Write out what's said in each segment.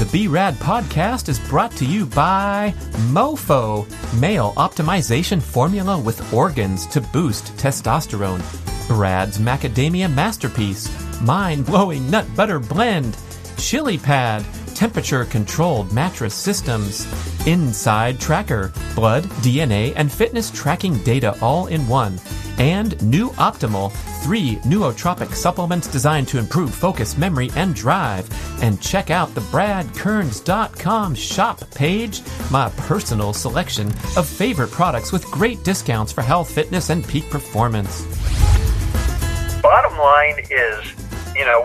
The B.rad podcast is brought to you by MoFo, male optimization formula with organs to boost testosterone. B.rad's macadamia masterpiece, mind-blowing nut butter blend. Chili Pad, temperature-controlled mattress systems. Inside Tracker, blood, DNA, and fitness tracking data all in one. And New Optimal, 3 nootropic supplements designed to improve focus, memory, and drive. And check out the bradkearns.com shop page, my personal selection of favorite products with great discounts for health, fitness, and peak performance. Bottom line is,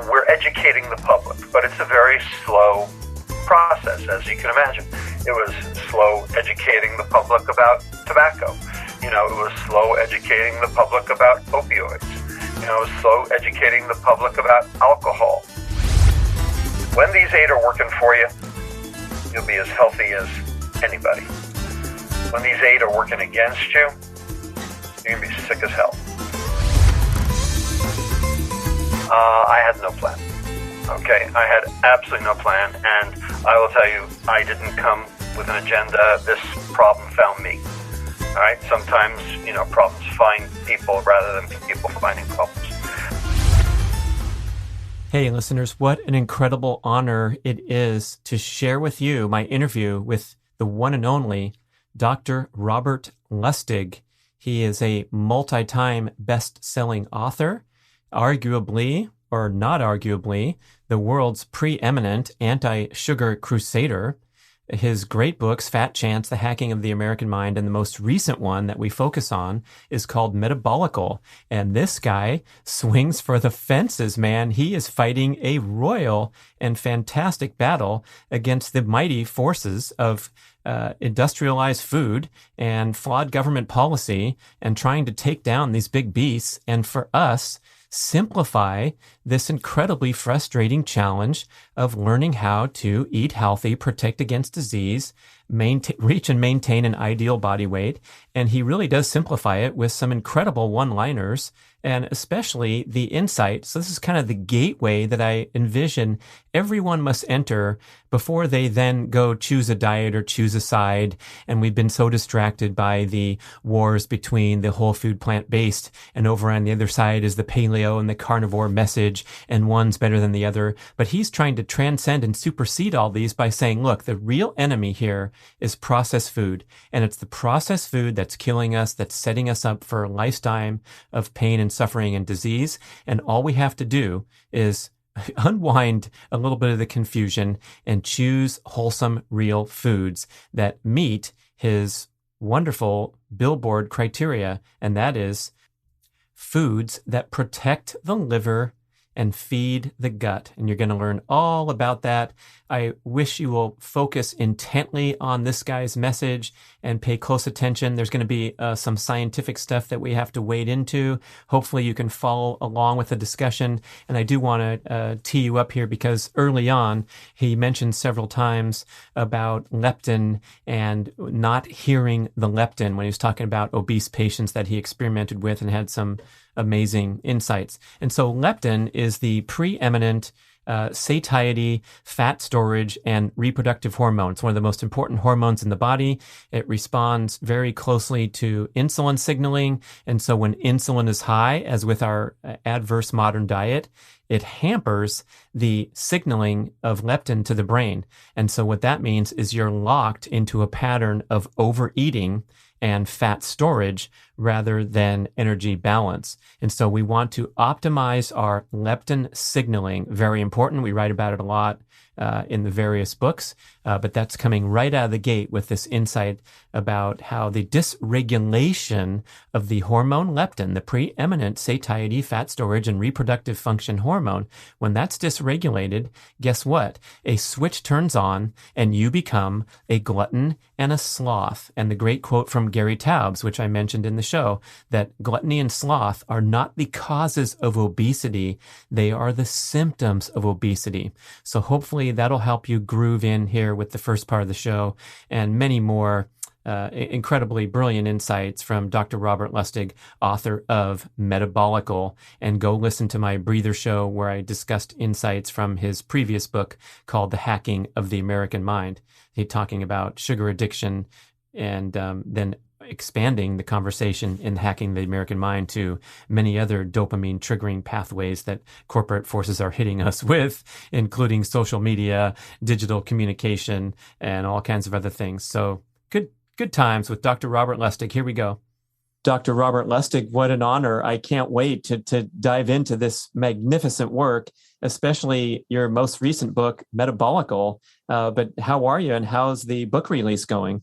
we're educating the public, but it's a very slow process, as you can imagine. It was slow educating the public about tobacco. It was slow educating the public about opioids. It was slow educating the public about alcohol. When these 8 are working for you, you'll be as healthy as anybody. When these 8 are working against you, you're going to be sick as hell. I had no plan. Okay, I had absolutely no plan, and I will tell you, I didn't come with an agenda. This problem found me. All right, sometimes, problems find people rather than people finding problems. Hey, listeners, what an incredible honor it is to share with you my interview with the one and only Dr. Robert Lustig. He is a multi-time best-selling author, arguably, or not arguably, the world's preeminent anti-sugar crusader. His great books, Fat Chance, The Hacking of the American Mind, and the most recent one that we focus on is called Metabolical. And this guy swings for the fences, man. He is fighting a royal and fantastic battle against the mighty forces of industrialized food and flawed government policy and trying to take down these big beasts. And for us, simplify this incredibly frustrating challenge of learning how to eat healthy, protect against disease, reach and maintain an ideal body weight. And he really does simplify it with some incredible one-liners, and especially the insight. So this is kind of the gateway that I envision everyone must enter before they then go choose a diet or choose a side. And we've been so distracted by the wars between the whole food plant-based, and over on the other side is the paleo and the carnivore message, and one's better than the other. But he's trying to transcend and supersede all these by saying, look, the real enemy here is processed food. And it's the processed food that's killing us, that's setting us up for a lifetime of pain and suffering and disease. And all we have to do is unwind a little bit of the confusion and choose wholesome, real foods that meet his wonderful billboard criteria. And that is foods that protect the liver and feed the gut. And you're going to learn all about that. I wish you will focus intently on this guy's message and pay close attention. There's going to be some scientific stuff that we have to wade into. Hopefully you can follow along with the discussion. And I do want to tee you up here because early on, he mentioned several times about leptin and not hearing the leptin when he was talking about obese patients that he experimented with and had some amazing insights. And so leptin is the preeminent satiety, fat storage, and reproductive hormone. It's one of the most important hormones in the body. It responds very closely to insulin signaling. And so when insulin is high, as with our adverse modern diet, it hampers the signaling of leptin to the brain. And so what that means is you're locked into a pattern of overeating and fat storage rather than energy balance. And so we want to optimize our leptin signaling. Very important. We write about it a lot in the various books, but that's coming right out of the gate with this insight about how the dysregulation of the hormone leptin, the preeminent satiety, fat storage, and reproductive function hormone, when that's dysregulated, guess what? A switch turns on and you become a glutton and a sloth. And the great quote from Gary Taubes, which I mentioned in the show, that gluttony and sloth are not the causes of obesity, they are the symptoms of obesity. So hopefully that'll help you groove in here with the first part of the show and many more incredibly brilliant insights from Dr. Robert Lustig, author of Metabolical. And go listen to my Breather show where I discussed insights from his previous book called The Hacking of the American Mind. He's talking about sugar addiction and then expanding the conversation in Hacking the American Mind to many other dopamine triggering pathways that corporate forces are hitting us with, including social media, digital communication, and all kinds of other things. So good times with Dr. Robert Lustig. Here we go. Dr. Robert Lustig, what an honor. I can't wait to dive into this magnificent work, especially your most recent book, Metabolical. But how are you and how's the book release going?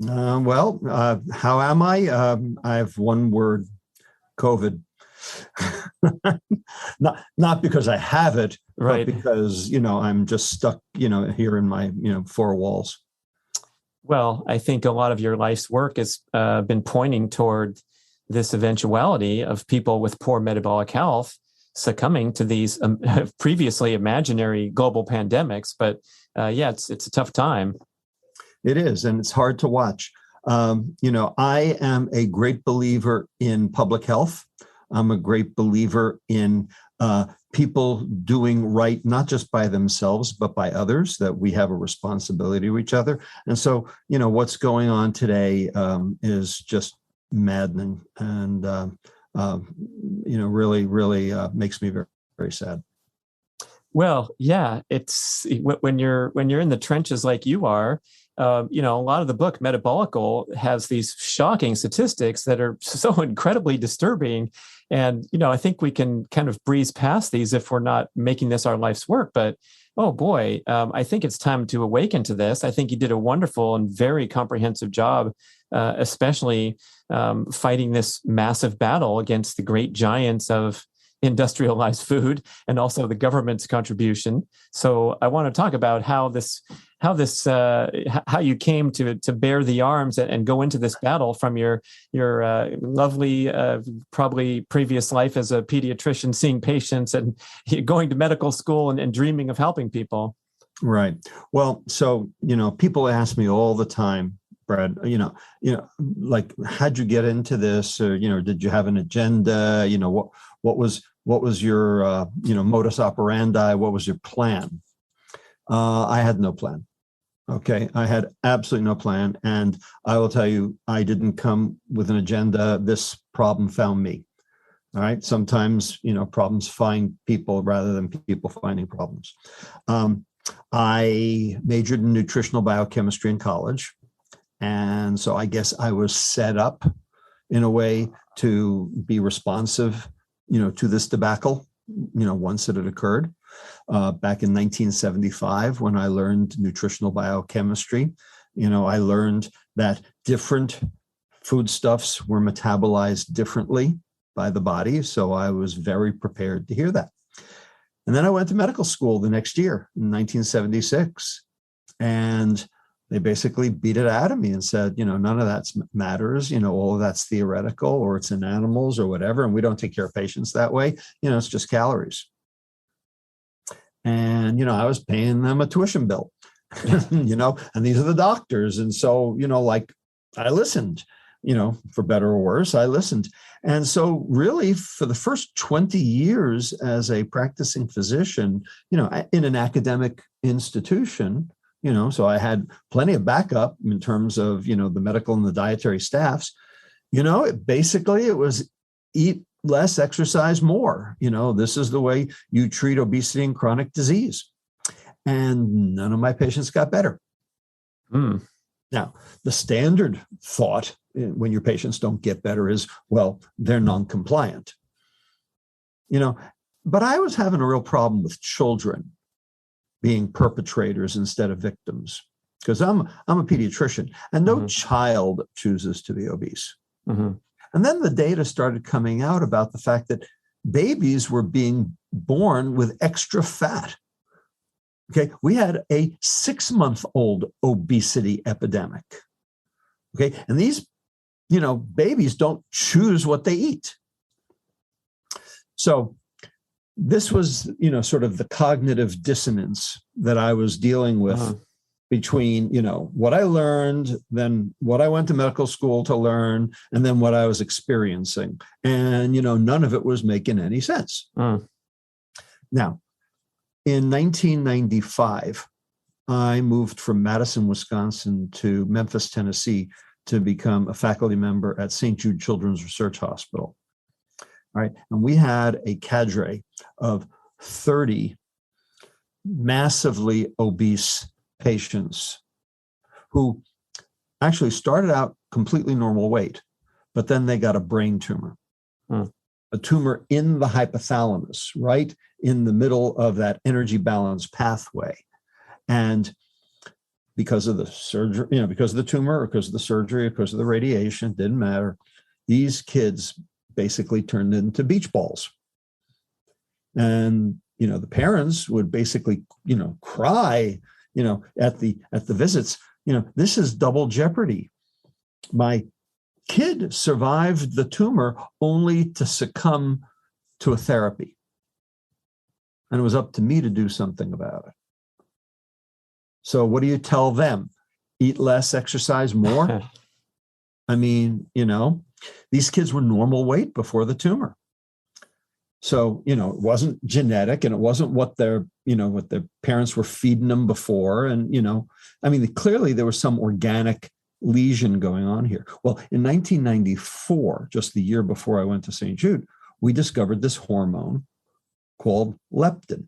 How am I? I have one word, COVID. not because I have it, right, but because, I'm just stuck, here in my, four walls. Well, I think a lot of your life's work has been pointing toward this eventuality of people with poor metabolic health succumbing to these previously imaginary global pandemics. But it's a tough time. It is, and it's hard to watch. I am a great believer in public health. I'm a great believer in people doing right, not just by themselves, but by others, that we have a responsibility to each other. And so, what's going on today is just maddening and, really, really makes me very, very sad. Well, yeah, it's when you're in the trenches like you are. A lot of the book Metabolical has these shocking statistics that are so incredibly disturbing. And, I think we can kind of breeze past these if we're not making this our life's work. But, oh boy, I think it's time to awaken to this. I think you did a wonderful and very comprehensive job, especially fighting this massive battle against the great giants of industrialized food and also the government's contribution. So I want to talk about how you came to bear the arms and go into this battle from your lovely, probably previous life as a pediatrician, seeing patients and going to medical school and dreaming of helping people. Right. Well, so, people ask me all the time, Brad, like, how'd you get into this? Or, did you have an agenda? What was your, modus operandi? What was your plan? I had no plan. Okay. I had absolutely no plan. And I will tell you, I didn't come with an agenda. This problem found me. All right. Sometimes, problems find people rather than people finding problems. I majored in nutritional biochemistry in college. And so I guess I was set up in a way to be responsive, to this debacle, once it had occurred. Back in 1975, when I learned nutritional biochemistry, I learned that different foodstuffs were metabolized differently by the body. So I was very prepared to hear that. And then I went to medical school the next year in 1976. And they basically beat it out of me and said, none of that matters. All of that's theoretical, or it's in animals or whatever. And we don't take care of patients that way. It's just calories. And, I was paying them a tuition bill, and these are the doctors. And so, I listened, for better or worse, I listened. And so really for the first 20 years as a practicing physician, in an academic institution, so I had plenty of backup in terms of, the medical and the dietary staffs, it was eat less, exercise more. This is the way you treat obesity and chronic disease. And none of my patients got better. Now, the standard thought when your patients don't get better is, well, they're non-compliant. But I was having a real problem with children being perpetrators instead of victims, because I'm a pediatrician, and no child chooses to be obese. And then the data started coming out about the fact that babies were being born with extra fat. Okay, we had a 6-month-old obesity epidemic. Okay, and these, babies don't choose what they eat. So this was, sort of the cognitive dissonance that I was dealing with between, what I learned, then what I went to medical school to learn, and then what I was experiencing. And, none of it was making any sense. Now, in 1995, I moved from Madison, Wisconsin to Memphis, Tennessee to become a faculty member at St. Jude Children's Research Hospital. All right. And we had a cadre of 30 massively obese patients who actually started out completely normal weight, but then they got a brain tumor, a tumor in the hypothalamus, right in the middle of that energy balance pathway. And because of the surgery, because of the tumor, or because of the surgery, or because of the radiation, didn't matter. These kids basically turned into beach balls. And, the parents would basically, cry, at the visits, this is double jeopardy. My kid survived the tumor only to succumb to a therapy. And it was up to me to do something about it. So what do you tell them? Eat less, exercise more? I mean, these kids were normal weight before the tumor. So, it wasn't genetic, and it wasn't what their parents were feeding them before. And, clearly there was some organic lesion going on here. Well, in 1994, just the year before I went to St. Jude, we discovered this hormone called leptin.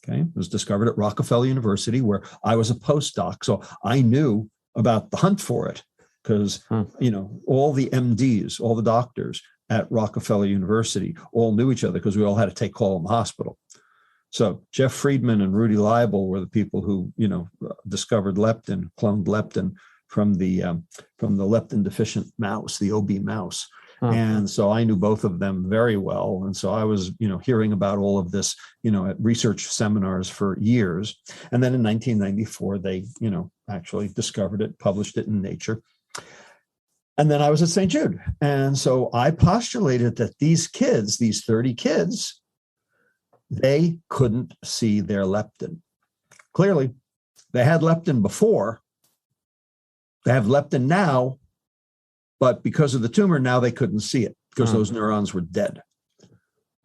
Okay. It was discovered at Rockefeller University, where I was a postdoc. So I knew about the hunt for it because, all the MDs, all the doctors at Rockefeller University all knew each other because we all had to take call in the hospital. So Jeff Friedman and Rudy Leibel were the people who, discovered leptin, cloned leptin from the leptin deficient mouse, the OB mouse. And so I knew both of them very well. And so I was, hearing about all of this, at research seminars for years. And then in 1994, they, actually discovered it, published it in Nature. And then I was at St. Jude. And so I postulated that these kids, these 30 kids, they couldn't see their leptin. Clearly, they had leptin before. They have leptin now. But because of the tumor, now they couldn't see it because those neurons were dead.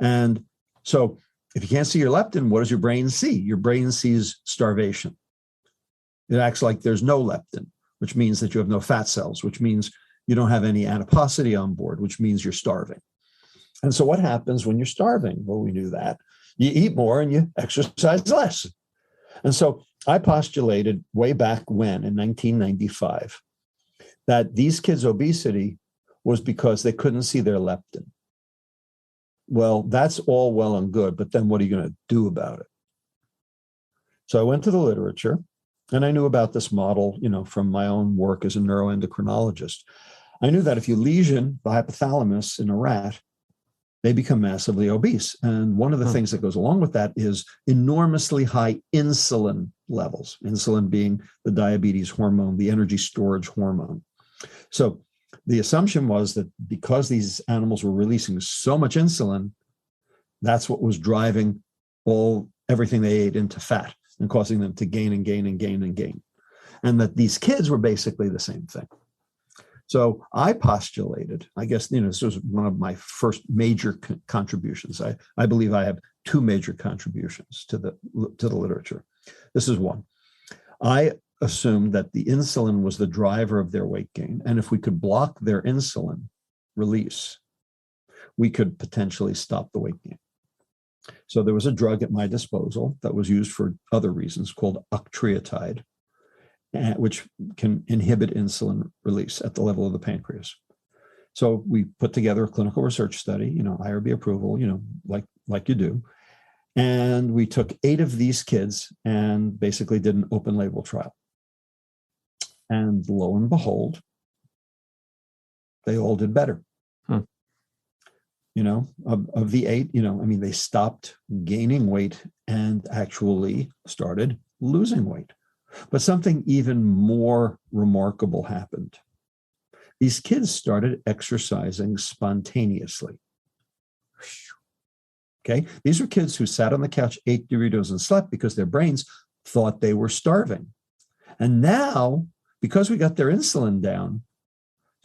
And so if you can't see your leptin, what does your brain see? Your brain sees starvation. It acts like there's no leptin, which means that you have no fat cells, which means you don't have any adiposity on board, which means you're starving. And so what happens when you're starving? Well, we knew that. You eat more and you exercise less. And so I postulated way back when, in 1995, that these kids' obesity was because they couldn't see their leptin. Well, that's all well and good, but then what are you going to do about it? So I went to the literature, and I knew about this model, from my own work as a neuroendocrinologist. I knew that if you lesion the hypothalamus in a rat, they become massively obese. And one of the things that goes along with that is enormously high insulin levels, insulin being the diabetes hormone, the energy storage hormone. So the assumption was that because these animals were releasing so much insulin, that's what was driving everything they ate into fat and causing them to gain and gain and gain and gain. And that these kids were basically the same thing. So I postulated, I guess, this was one of my first major contributions. I believe I have two major contributions to the literature. This is one. I assumed that the insulin was the driver of their weight gain. And if we could block their insulin release, we could potentially stop the weight gain. So there was a drug at my disposal that was used for other reasons called octreotide, which can inhibit insulin release at the level of the pancreas. So we put together a clinical research study, IRB approval, like you do. And we took 8 of these kids and basically did an open label trial. And lo and behold, they all did better. Of the 8, they stopped gaining weight and actually started losing weight. But something even more remarkable happened. These kids started exercising spontaneously. Okay, these were kids who sat on the couch, ate Doritos, and slept because their brains thought they were starving. And now, because we got their insulin down,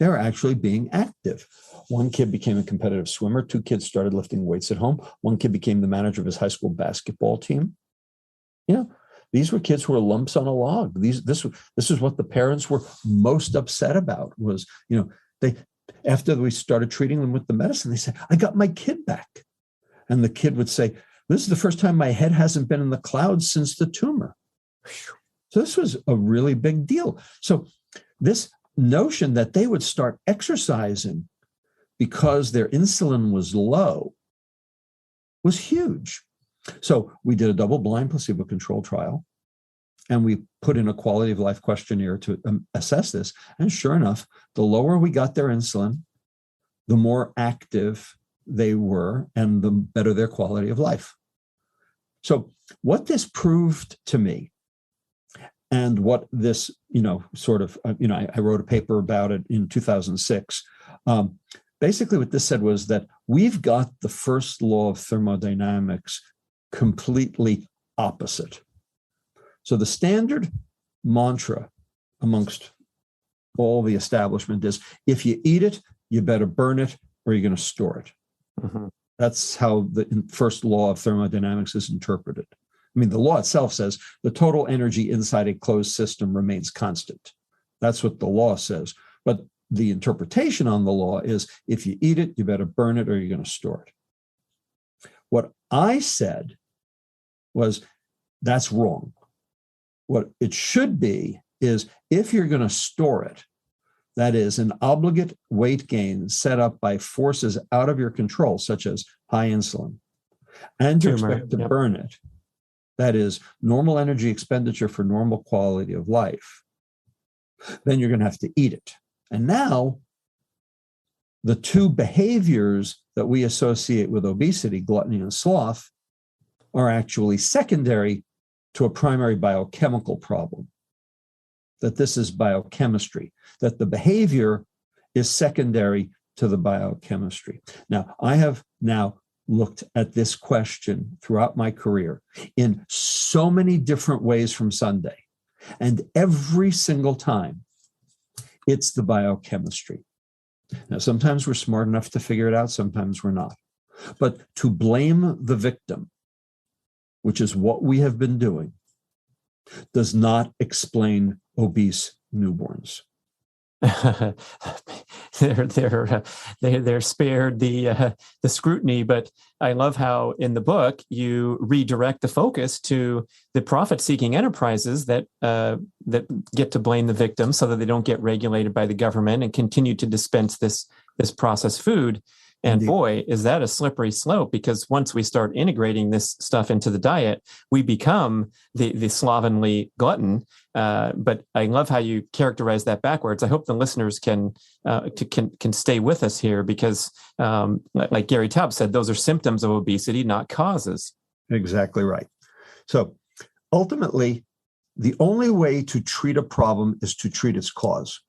they're actually being active. One kid became a competitive swimmer. 2 kids started lifting weights at home. 1 kid became the manager of his high school basketball team. These were kids who were lumps on a log. This is what the parents were most upset about was, they, after we started treating them with the medicine, they said, I got my kid back. And the kid would say, this is the first time my head hasn't been in the clouds since the tumor. So this was a really big deal. So this notion that they would start exercising because their insulin was low was huge. So we did a double-blind placebo-controlled trial, and we put in a quality of life questionnaire to assess this. And sure enough, the lower we got their insulin, the more active they were and the better their quality of life. So what this proved to me, and what this, I wrote a paper about it in 2006. Basically, what this said was that we've got the first law of thermodynamics completely opposite. So the standard mantra amongst all the establishment is, if you eat it, you better burn it or you're going to store it. Mm-hmm. That's how the first law of thermodynamics is interpreted. I mean, the law itself says the total energy inside a closed system remains constant. That's what the law says. But the interpretation on the law is, if you eat it, you better burn it or you're going to store it. What I said was, that's wrong. What it should be is, if you're going to store it, that is an obligate weight gain set up by forces out of your control, such as high insulin, and you expect to burn it, that is normal energy expenditure for normal quality of life, then you're going to have to eat it. And now the 2 behaviors that we associate with obesity, gluttony and sloth, are actually secondary to a primary biochemical problem. That this is biochemistry, that the behavior is secondary to the biochemistry. Now, I have looked at this question throughout my career in so many different ways from Sunday. And every single time, it's the biochemistry. Now, sometimes we're smart enough to figure it out, sometimes we're not. But to blame the victim, which is what we have been doing, does not explain obese newborns. They're spared the scrutiny, but I love how in the book you redirect the focus to the profit-seeking enterprises that get to blame the victim so that they don't get regulated by the government and continue to dispense this processed food. And indeed, boy, is that a slippery slope, because once we start integrating this stuff into the diet, we become the slovenly glutton. But I love how you characterize that backwards. I hope the listeners can stay with us here, because like Gary Taub said, those are symptoms of obesity, not causes. Exactly right. So ultimately, the only way to treat a problem is to treat its cause.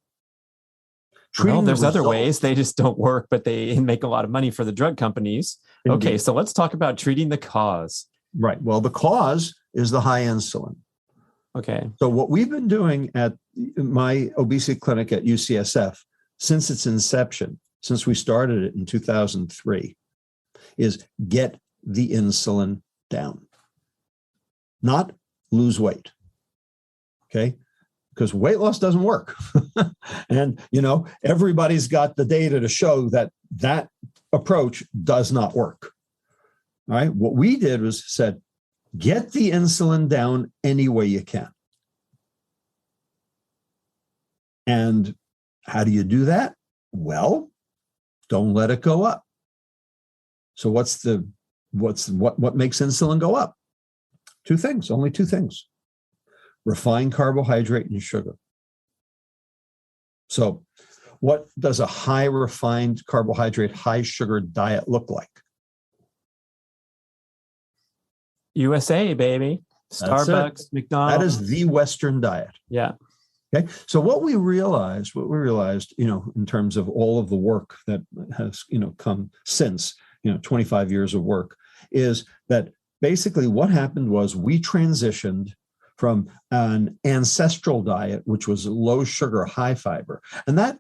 Well, there's other ways, they just don't work, but they make a lot of money for the drug companies. Indeed. Okay, so let's talk about treating the cause. Right. Well, the cause is the high insulin. Okay. So what we've been doing at my obesity clinic at UCSF since its inception, since we started it in 2003, is get the insulin down, not lose weight. Okay. Because weight loss doesn't work. And, everybody's got the data to show that approach does not work. All right. What we did was said, get the insulin down any way you can. And how do you do that? Well, don't let it go up. So what makes insulin go up? 2 things, only 2 things. Refined carbohydrate and sugar. So what does a high refined carbohydrate, high sugar diet look like? USA, baby. Starbucks, McDonald's. That is the Western diet. Yeah. Okay. So what we realized, in terms of all of the work that has, come since, 25 years of work, is that basically what happened was we transitioned from an ancestral diet, which was low sugar, high fiber. And that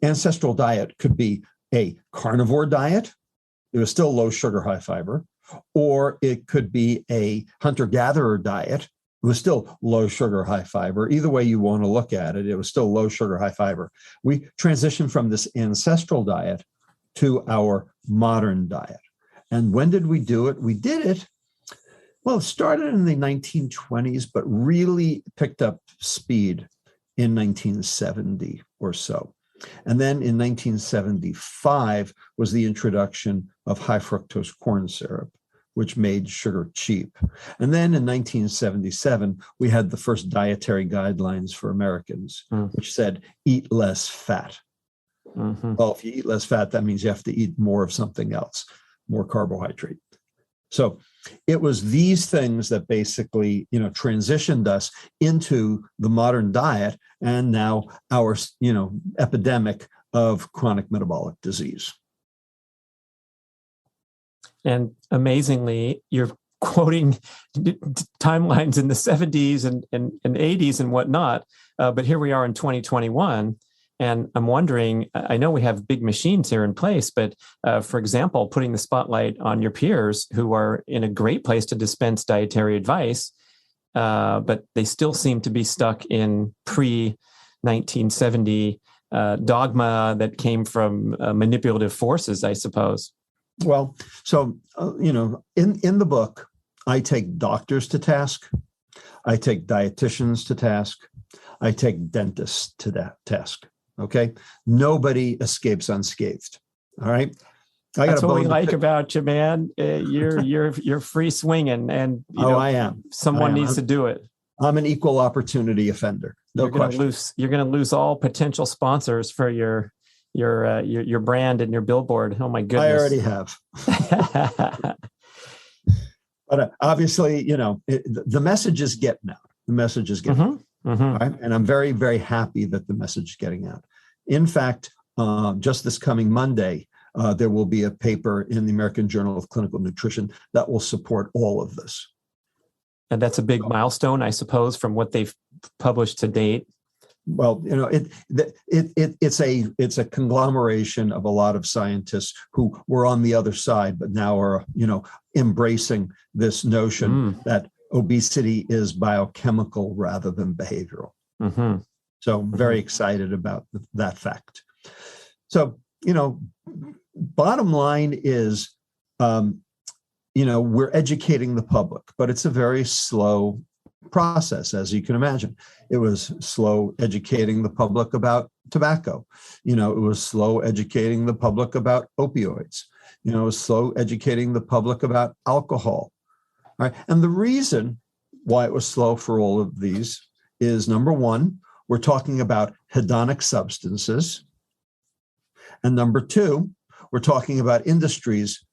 ancestral diet could be a carnivore diet. It was still low sugar, high fiber. Or it could be a hunter-gatherer diet. It was still low sugar, high fiber. Either way you want to look at it, it was still low sugar, high fiber. We transitioned from this ancestral diet to our modern diet. And when did we do it? We did it, well, it started in the 1920s, but really picked up speed in 1970 or so. And then in 1975 was the introduction of high fructose corn syrup, which made sugar cheap. And then in 1977, we had the first dietary guidelines for Americans, which said, eat less fat. Mm-hmm. Well, if you eat less fat, that means you have to eat more of something else, more carbohydrate. So it was these things that basically, transitioned us into the modern diet and now our, epidemic of chronic metabolic disease. And amazingly, you're quoting timelines in the 70s and 80s and whatnot. But here we are in 2021. And I'm wondering, I know we have big machines here in place, but for example, putting the spotlight on your peers who are in a great place to dispense dietary advice, but they still seem to be stuck in pre-1970 dogma that came from manipulative forces, I suppose. Well, so, in the book, I take doctors to task. I take dietitians to task. I take dentists to that task. Okay. Nobody escapes unscathed. All right. That's what we like about you, man. You're free swinging, and I am. Someone needs to do it. I'm an equal opportunity offender. No question. You're going to lose all potential sponsors for your brand and your billboard. Oh my goodness. I already have. But obviously, the message is getting out. The message is getting out. Mm-hmm. All right? And I'm very, very happy that the message is getting out. In fact, just this coming Monday, there will be a paper in the American Journal of Clinical Nutrition that will support all of this. And that's a big milestone, I suppose, from what they've published to date. Well, it's a conglomeration of a lot of scientists who were on the other side, but now are, embracing this notion that obesity is biochemical rather than behavioral. Mm-hmm. So very excited about that fact. So, bottom line is, we're educating the public, but it's a very slow process, as you can imagine. It was slow educating the public about tobacco. It was slow educating the public about opioids. It was slow educating the public about alcohol. All right. And the reason why it was slow for all of these is, number one, we're talking about hedonic substances. And number two, we're talking about industries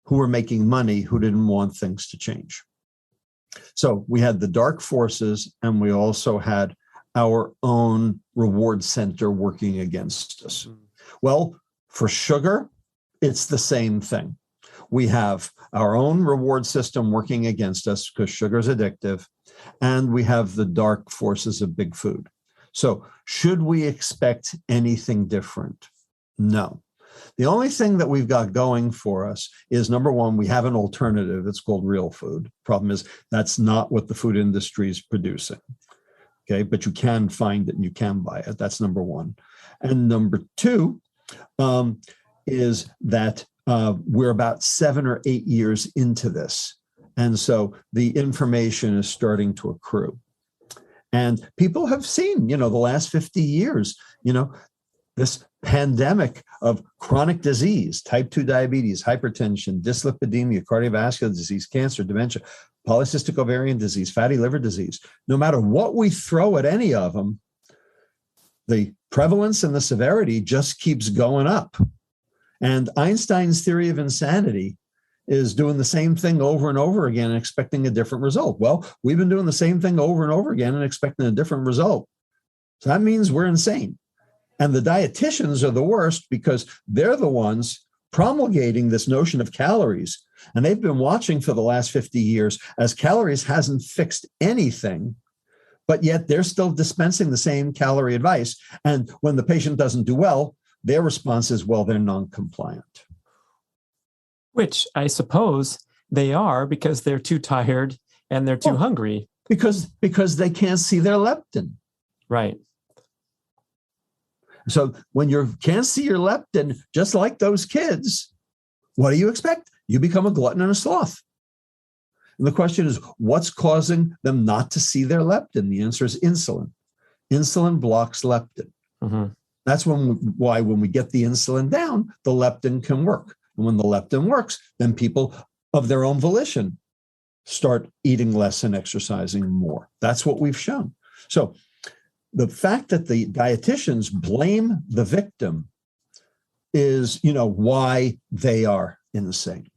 who were making money, who didn't want things to change. So we had the dark forces, and we also had our own reward center working against us. Well, for sugar, it's the same thing. We have our own reward system working against us because sugar is addictive, and we have the dark forces of big food. So should we expect anything different? No. The only thing that we've got going for us is, number one, we have an alternative. It's called real food. Problem is, that's not what the food industry is producing. Okay, but you can find it and you can buy it. That's number one. And number two is that we're about 7 or 8 years into this. And so the information is starting to accrue. And people have seen, the last 50 years, this pandemic of chronic disease, type 2 diabetes, hypertension, dyslipidemia, cardiovascular disease, cancer, dementia, polycystic ovarian disease, fatty liver disease. No matter what we throw at any of them, the prevalence and the severity just keeps going up. And Einstein's theory of insanity is doing the same thing over and over again and expecting a different result. Well, we've been doing the same thing over and over again and expecting a different result. So that means we're insane. And the dietitians are the worst because they're the ones promulgating this notion of calories. And they've been watching for the last 50 years as calories hasn't fixed anything. but yet they're still dispensing the same calorie advice. And when the patient doesn't do well, their response is, well, they're non-compliant. Which I suppose they are because they're too tired and they're too hungry. Because they can't see their leptin. Right. So when you can't see your leptin, just like those kids, what do you expect? You become a glutton and a sloth. And the question is, what's causing them not to see their leptin? The answer is insulin. Insulin blocks leptin. Mm-hmm. That's why when we get the insulin down, the leptin can work. And when the leptin works, then people of their own volition start eating less and exercising more. That's what we've shown. So the fact that the dietitians blame the victim is, why they are insane.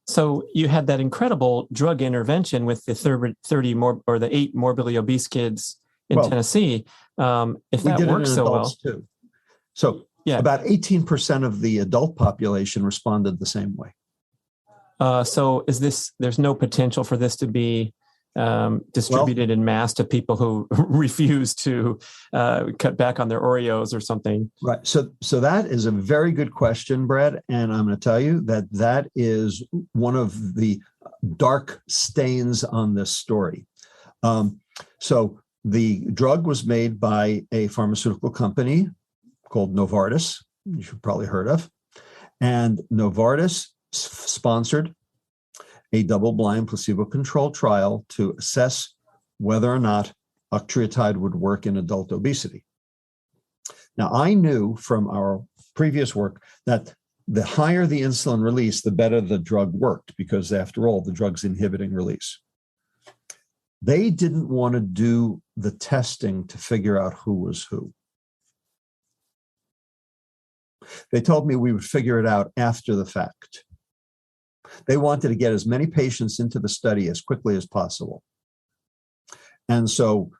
So you had that incredible drug intervention with the 8 morbidly obese kids in Tennessee. If that works so well, too. So about 18% of the adult population responded the same way. So there's no potential for this to be distributed in mass to people who refuse to cut back on their Oreos or something? Right. So that is a very good question, Brad. And I'm going to tell you that is one of the dark stains on this story. So the drug was made by a pharmaceutical company called Novartis, you've probably heard of. And Novartis sponsored a double-blind placebo-controlled trial to assess whether or not octreotide would work in adult obesity. Now, I knew from our previous work that the higher the insulin release, the better the drug worked, because after all, the drug's inhibiting release. They didn't want to do the testing to figure out who was who. They told me we would figure it out after the fact. They wanted to get as many patients into the study as quickly as possible. And so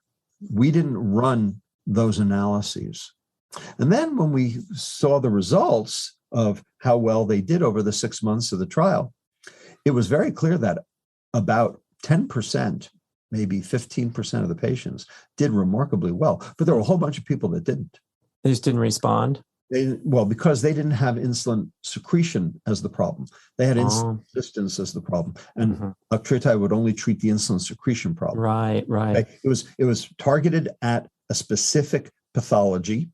we didn't run those analyses. And then when we saw the results of how well they did over the 6 months of the trial, it was very clear that about 10%, maybe 15% of the patients did remarkably well. But there were a whole bunch of people that didn't. They just didn't respond? Because they didn't have insulin secretion as the problem. They had insulin resistance as the problem. And octreotide would only treat the insulin secretion problem. Right. Okay? It was targeted at a specific pathology,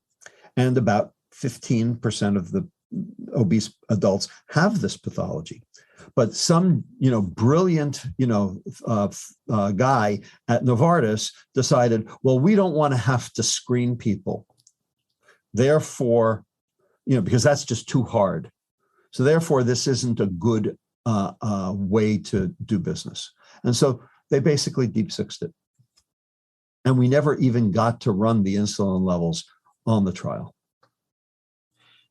and about 15% of the obese adults have this pathology. But some, brilliant, guy at Novartis decided, well, we don't want to have to screen people. Therefore, because that's just too hard. So therefore, this isn't a good way to do business. And so they basically deep-sixed it. And we never even got to run the insulin levels on the trial.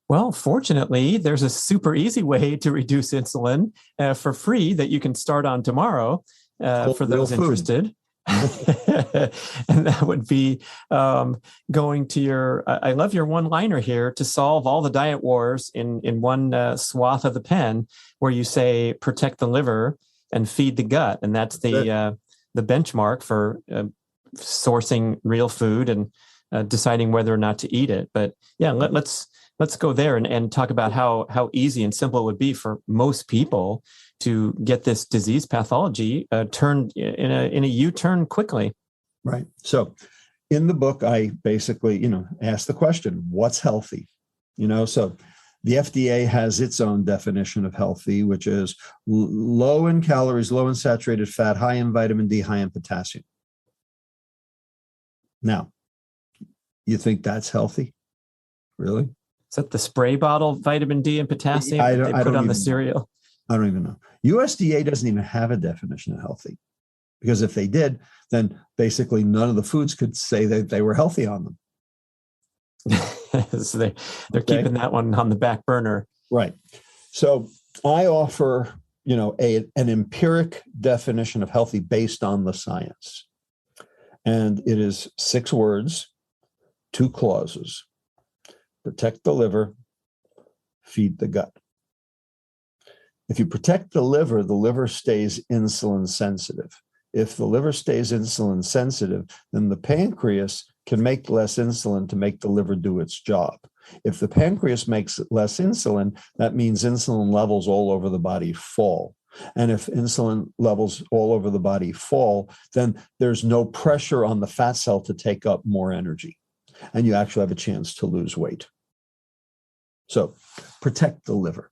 Well, fortunately, there's a super easy way to reduce insulin for free that you can start on tomorrow for those interested. And that would be going to your, I love your one-liner here, to solve all the diet wars in one swath of the pen, where you say protect the liver and feed the gut. And that's the benchmark for sourcing real food and deciding whether or not to eat it. But yeah, let's go there and talk about how easy and simple it would be for most people to get this disease pathology turned in a U-turn quickly. Right. So in the book, I basically, ask the question, what's healthy? So the FDA has its own definition of healthy, which is low in calories, low in saturated fat, high in vitamin D, high in potassium. Now, you think that's healthy? Really? Is that the spray bottle vitamin D and potassium they put on the cereal? I don't even know. USDA doesn't even have a definition of healthy, because if they did, then basically none of the foods could say that they were healthy on them. So they're keeping that one on the back burner. Right. So I offer, an empiric definition of healthy based on the science. And it is 6 words, 2 clauses. Protect the liver, feed the gut. If you protect the liver stays insulin sensitive. if the liver stays insulin sensitive, then the pancreas can make less insulin to make the liver do its job. If the pancreas makes less insulin, that means insulin levels all over the body fall. And if insulin levels all over the body fall, then there's no pressure on the fat cell to take up more energy. And you actually have a chance to lose weight. So protect the liver.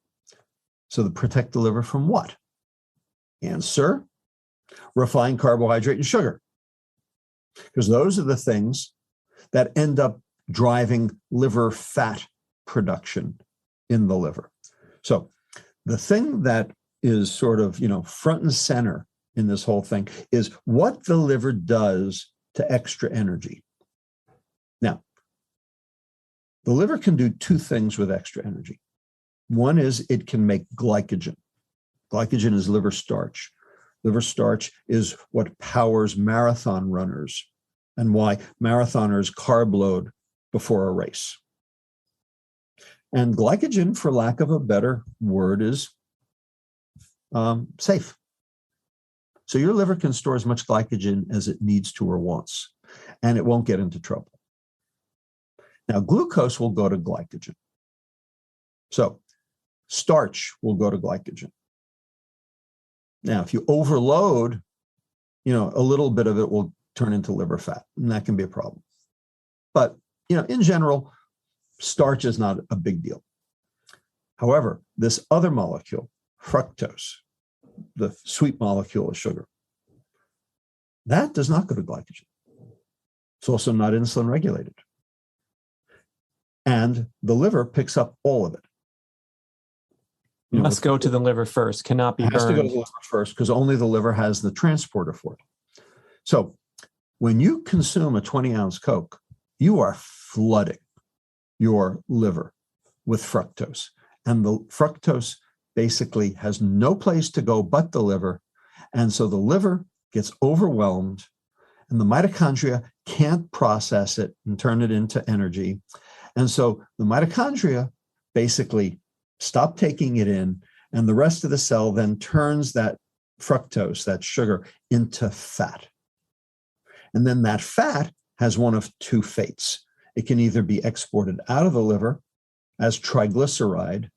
So protect the liver from what? Answer, refined carbohydrate and sugar. Because those are the things that end up driving liver fat production in the liver. So the thing that is sort of, front and center in this whole thing is what the liver does to extra energy. Now, the liver can do two things with extra energy. One is it can make glycogen. Glycogen is liver starch. Liver starch is what powers marathon runners and why marathoners carb load before a race. And glycogen, for lack of a better word, is safe. So your liver can store as much glycogen as it needs to or wants, and it won't get into trouble. Now, glucose will go to glycogen. So starch will go to glycogen. Now, if you overload, a little bit of it will turn into liver fat, and that can be a problem. But, in general, starch is not a big deal. However, this other molecule, fructose, the sweet molecule of sugar, that does not go to glycogen. It's also not insulin regulated. And the liver picks up all of it. Must go to the liver first, cannot be burned. It has to go to the liver first because only the liver has the transporter for it. So when you consume a 20-ounce Coke, you are flooding your liver with fructose. And the fructose basically has no place to go but the liver. And so the liver gets overwhelmed and the mitochondria can't process it and turn it into energy. And so the mitochondria basically stop taking it in, and the rest of the cell then turns that fructose, that sugar, into fat. And then that fat has one of two fates. It can either be exported out of the liver as triglyceride,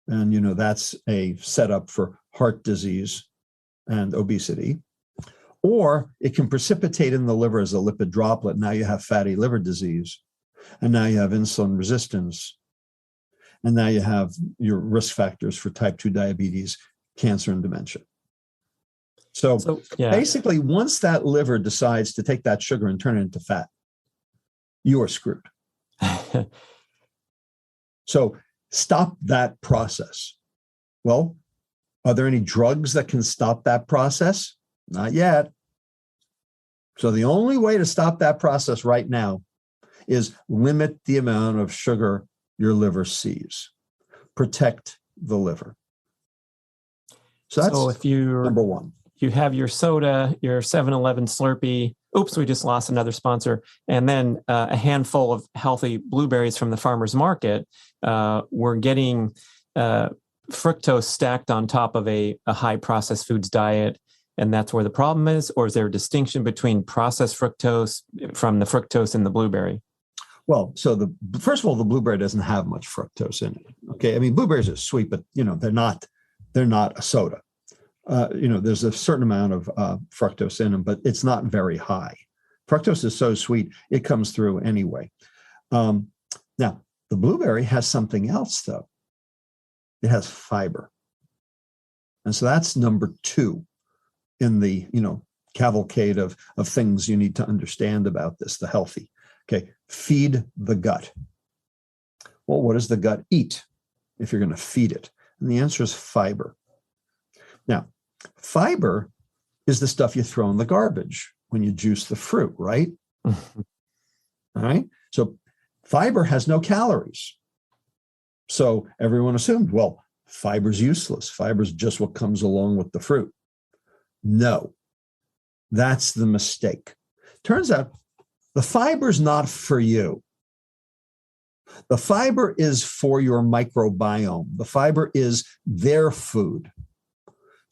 and that's a setup for heart disease and obesity, or it can precipitate in the liver as a lipid droplet. Now you have fatty liver disease, and now you have insulin resistance, and now you have your risk factors for type 2 diabetes, cancer, and dementia. So basically, once that liver decides to take that sugar and turn it into fat, you are screwed. So stop that process. Well, are there any drugs that can stop that process? Not yet. So the only way to stop that process right now is limit the amount of sugar your liver sees. Protect the liver. So that's number one. You have your soda, your 7-Eleven Slurpee. Oops, we just lost another sponsor. And then a handful of healthy blueberries from the farmer's market. We're getting fructose stacked on top of a high processed foods diet. And that's where the problem is? Or is there a distinction between processed fructose from the fructose in the blueberry? Well, so first of all, the blueberry doesn't have much fructose in it. Okay, I mean, blueberries are sweet, but they're not a soda. There's a certain amount of fructose in them, but it's not very high. Fructose is so sweet, it comes through anyway. Now, the blueberry has something else, though. It has fiber. And so that's number 2 in the, cavalcade of things you need to understand about this, the healthy. Okay, feed the gut. Well, what does the gut eat if you're going to feed it? And the answer is fiber. Now, fiber is the stuff you throw in the garbage when you juice the fruit, right? All right. So fiber has no calories. So everyone assumed, well, fiber's useless. Fiber's just what comes along with the fruit. No, that's the mistake. Turns out the fiber's not for you. The fiber is for your microbiome. The fiber is their food.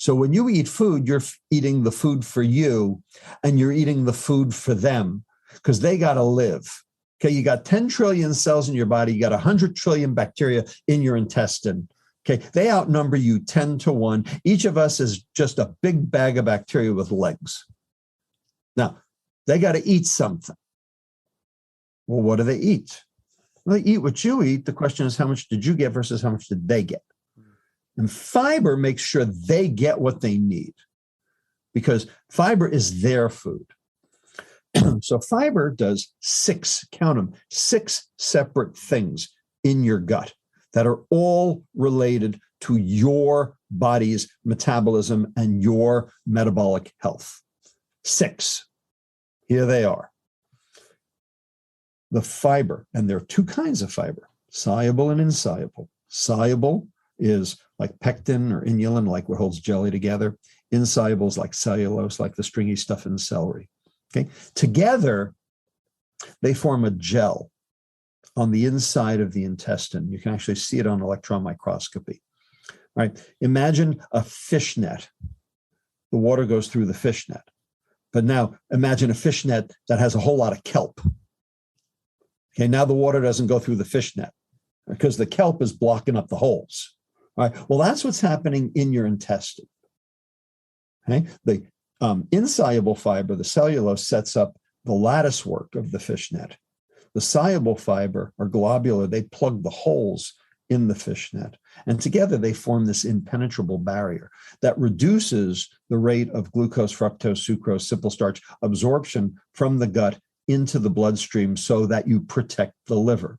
So when you eat food, you're eating the food for you, and you're eating the food for them because they got to live. Okay, you got 10 trillion cells in your body. You got 100 trillion bacteria in your intestine. Okay, they outnumber you 10 to 1. Each of us is just a big bag of bacteria with legs. Now, they got to eat something. Well, what do they eat? Well, they eat what you eat. The question is, how much did you get versus how much did they get? And fiber makes sure they get what they need because fiber is their food. So fiber does 6, count them, 6 separate things in your gut that are all related to your body's metabolism and your metabolic health. 6. Here they are. The fiber, and there are 2 kinds of fiber, soluble and insoluble. Soluble is like pectin or inulin, like what holds jelly together. Insoluble is like cellulose, like the stringy stuff in celery. Okay. Together, they form a gel on the inside of the intestine. You can actually see it on electron microscopy. All right. Imagine a fishnet. The water goes through the fishnet. But now imagine a fishnet that has a whole lot of kelp. Okay. Now the water doesn't go through the fishnet because the kelp is blocking up the holes. All right. Well, that's what's happening in your intestine. Okay. The insoluble fiber, the cellulose, sets up the lattice work of the fishnet. The soluble fiber or globular, they plug the holes in the fishnet. And together they form this impenetrable barrier that reduces the rate of glucose, fructose, sucrose, simple starch absorption from the gut into the bloodstream so that you protect the liver.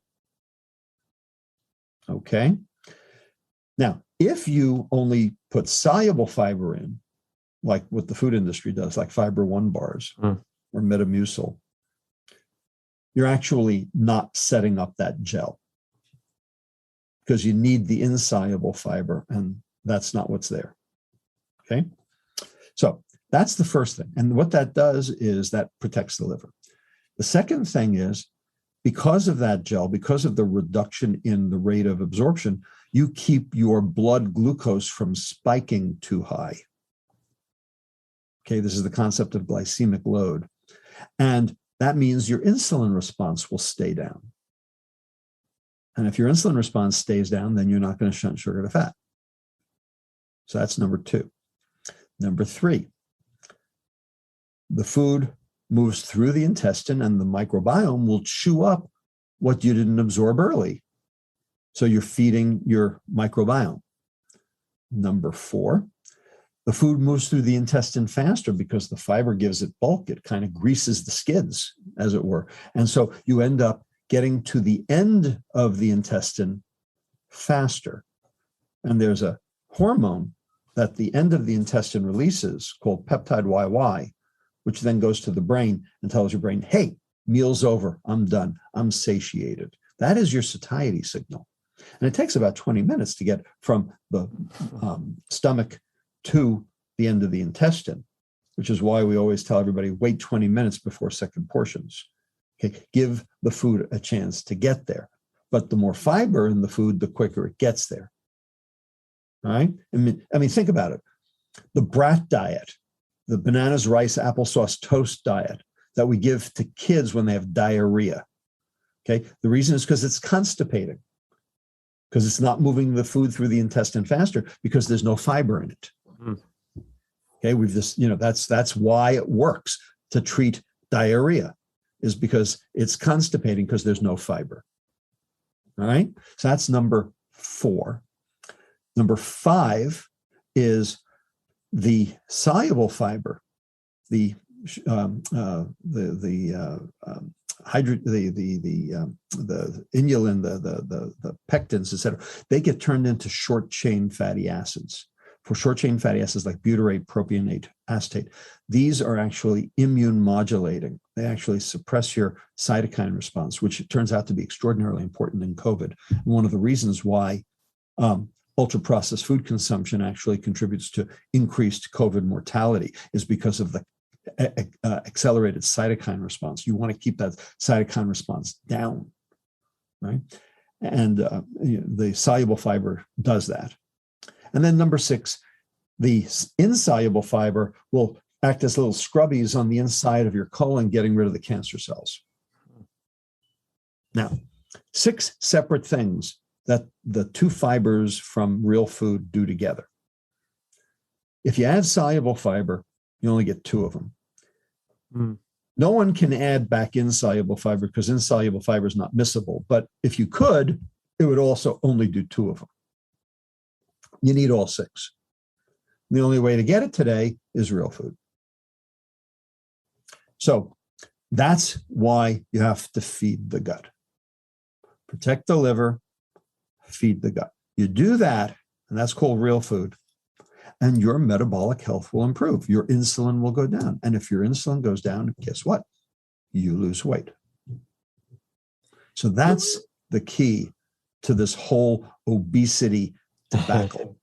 Okay? Now, if you only put soluble fiber in, like what the food industry does, like Fiber One bars or Metamucil, you're actually not setting up that gel because you need the insoluble fiber, and that's not what's there. Okay? So that's the first thing. And what that does is that protects the liver. The second thing is, because of that gel, because of the reduction in the rate of absorption, you keep your blood glucose from spiking too high. Okay, this is the concept of glycemic load. And that means your insulin response will stay down. And if your insulin response stays down, then you're not going to shunt sugar to fat. So that's number 2. Number 3, the food moves through the intestine and the microbiome will chew up what you didn't absorb early. So you're feeding your microbiome. Number 4, the food moves through the intestine faster because the fiber gives it bulk. It kind of greases the skids, as it were. And so you end up getting to the end of the intestine faster. And there's a hormone that the end of the intestine releases called peptide YY, which then goes to the brain and tells your brain, hey, meal's over. I'm done. I'm satiated. That is your satiety signal. And it takes about 20 minutes to get from the stomach to the end of the intestine, which is why we always tell everybody, wait 20 minutes before second portions. Okay, give the food a chance to get there. But the more fiber in the food, the quicker it gets there. All right? I mean, think about it. The B.rad diet, the bananas, rice, applesauce, toast diet that we give to kids when they have diarrhea. Okay, the reason is because it's constipating, because it's not moving the food through the intestine faster because there's no fiber in it. Okay, we've this, that's why it works to treat diarrhea, is because it's constipating because there's no fiber. All right, so that's number 4. Number 5 is the soluble fiber, the inulin, the pectins, etc. They get turned into short chain fatty acids. For short chain fatty acids like butyrate, propionate, acetate, these are actually immune modulating. They actually suppress your cytokine response, which turns out to be extraordinarily important in COVID. And one of the reasons why ultra-processed food consumption actually contributes to increased COVID mortality is because of the accelerated cytokine response. You want to keep that cytokine response down, right? And the soluble fiber does that. And then number 6, the insoluble fiber will act as little scrubbies on the inside of your colon, getting rid of the cancer cells. Now, 6 separate things that the 2 fibers from real food do together. If you add soluble fiber, you only get 2 of them. No one can add back insoluble fiber because insoluble fiber is not miscible. But if you could, it would also only do 2 of them. You need all 6. The only way to get it today is real food. So that's why you have to feed the gut. Protect the liver, feed the gut. You do that, and that's called real food, and your metabolic health will improve. Your insulin will go down. And if your insulin goes down, guess what? You lose weight. So that's the key to this whole obesity debacle.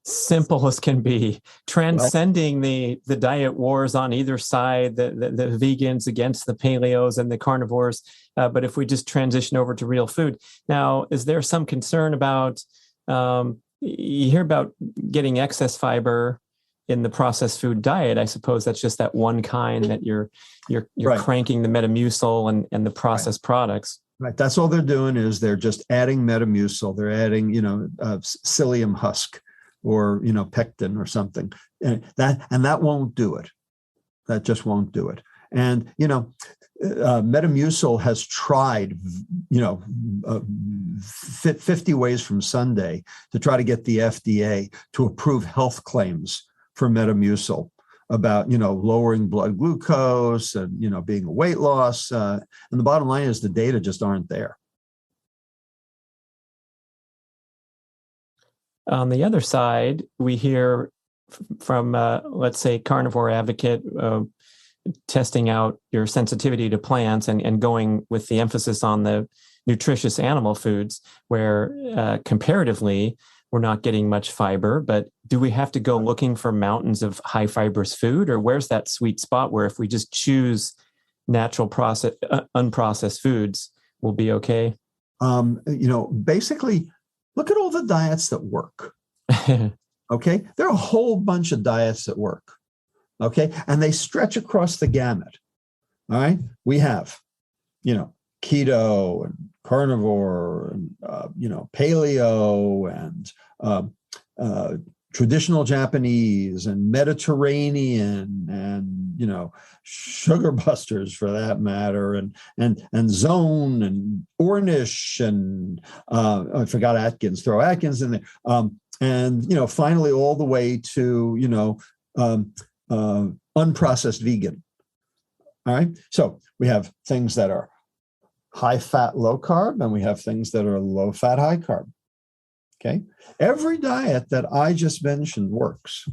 Simple as can be, transcending the diet wars on either side, the vegans against the paleos and the carnivores. But if we just transition over to real food. Now, is there some concern about, you hear about getting excess fiber in the processed food diet? I suppose that's just that one kind that you're right. Cranking the Metamucil and the processed products. Right. That's all they're doing is they're just adding Metamucil. They're adding, psyllium husk, or pectin or something, and that won't do it. That just won't do it. And Metamucil has tried 50 ways from Sunday to try to get the FDA to approve health claims for Metamucil about lowering blood glucose and being a weight loss. And the bottom line is the data just aren't there. On the other side, we hear from, let's say, carnivore advocate testing out your sensitivity to plants and going with the emphasis on the nutritious animal foods, where comparatively we're not getting much fiber. But do we have to go looking for mountains of high fibrous food, or where's that sweet spot where if we just choose natural unprocessed foods, we'll be okay? Basically, look at all the diets that work. Okay. There are a whole bunch of diets that work. Okay. And they stretch across the gamut. All right. We have, keto and carnivore and, paleo and traditional Japanese and Mediterranean and, sugar busters for that matter, and zone and Ornish and I forgot Atkins, throw Atkins in there. And, finally, all the way to, unprocessed vegan. All right. So we have things that are high fat, low carb, and we have things that are low fat, high carb. Okay. Every diet that I just mentioned works.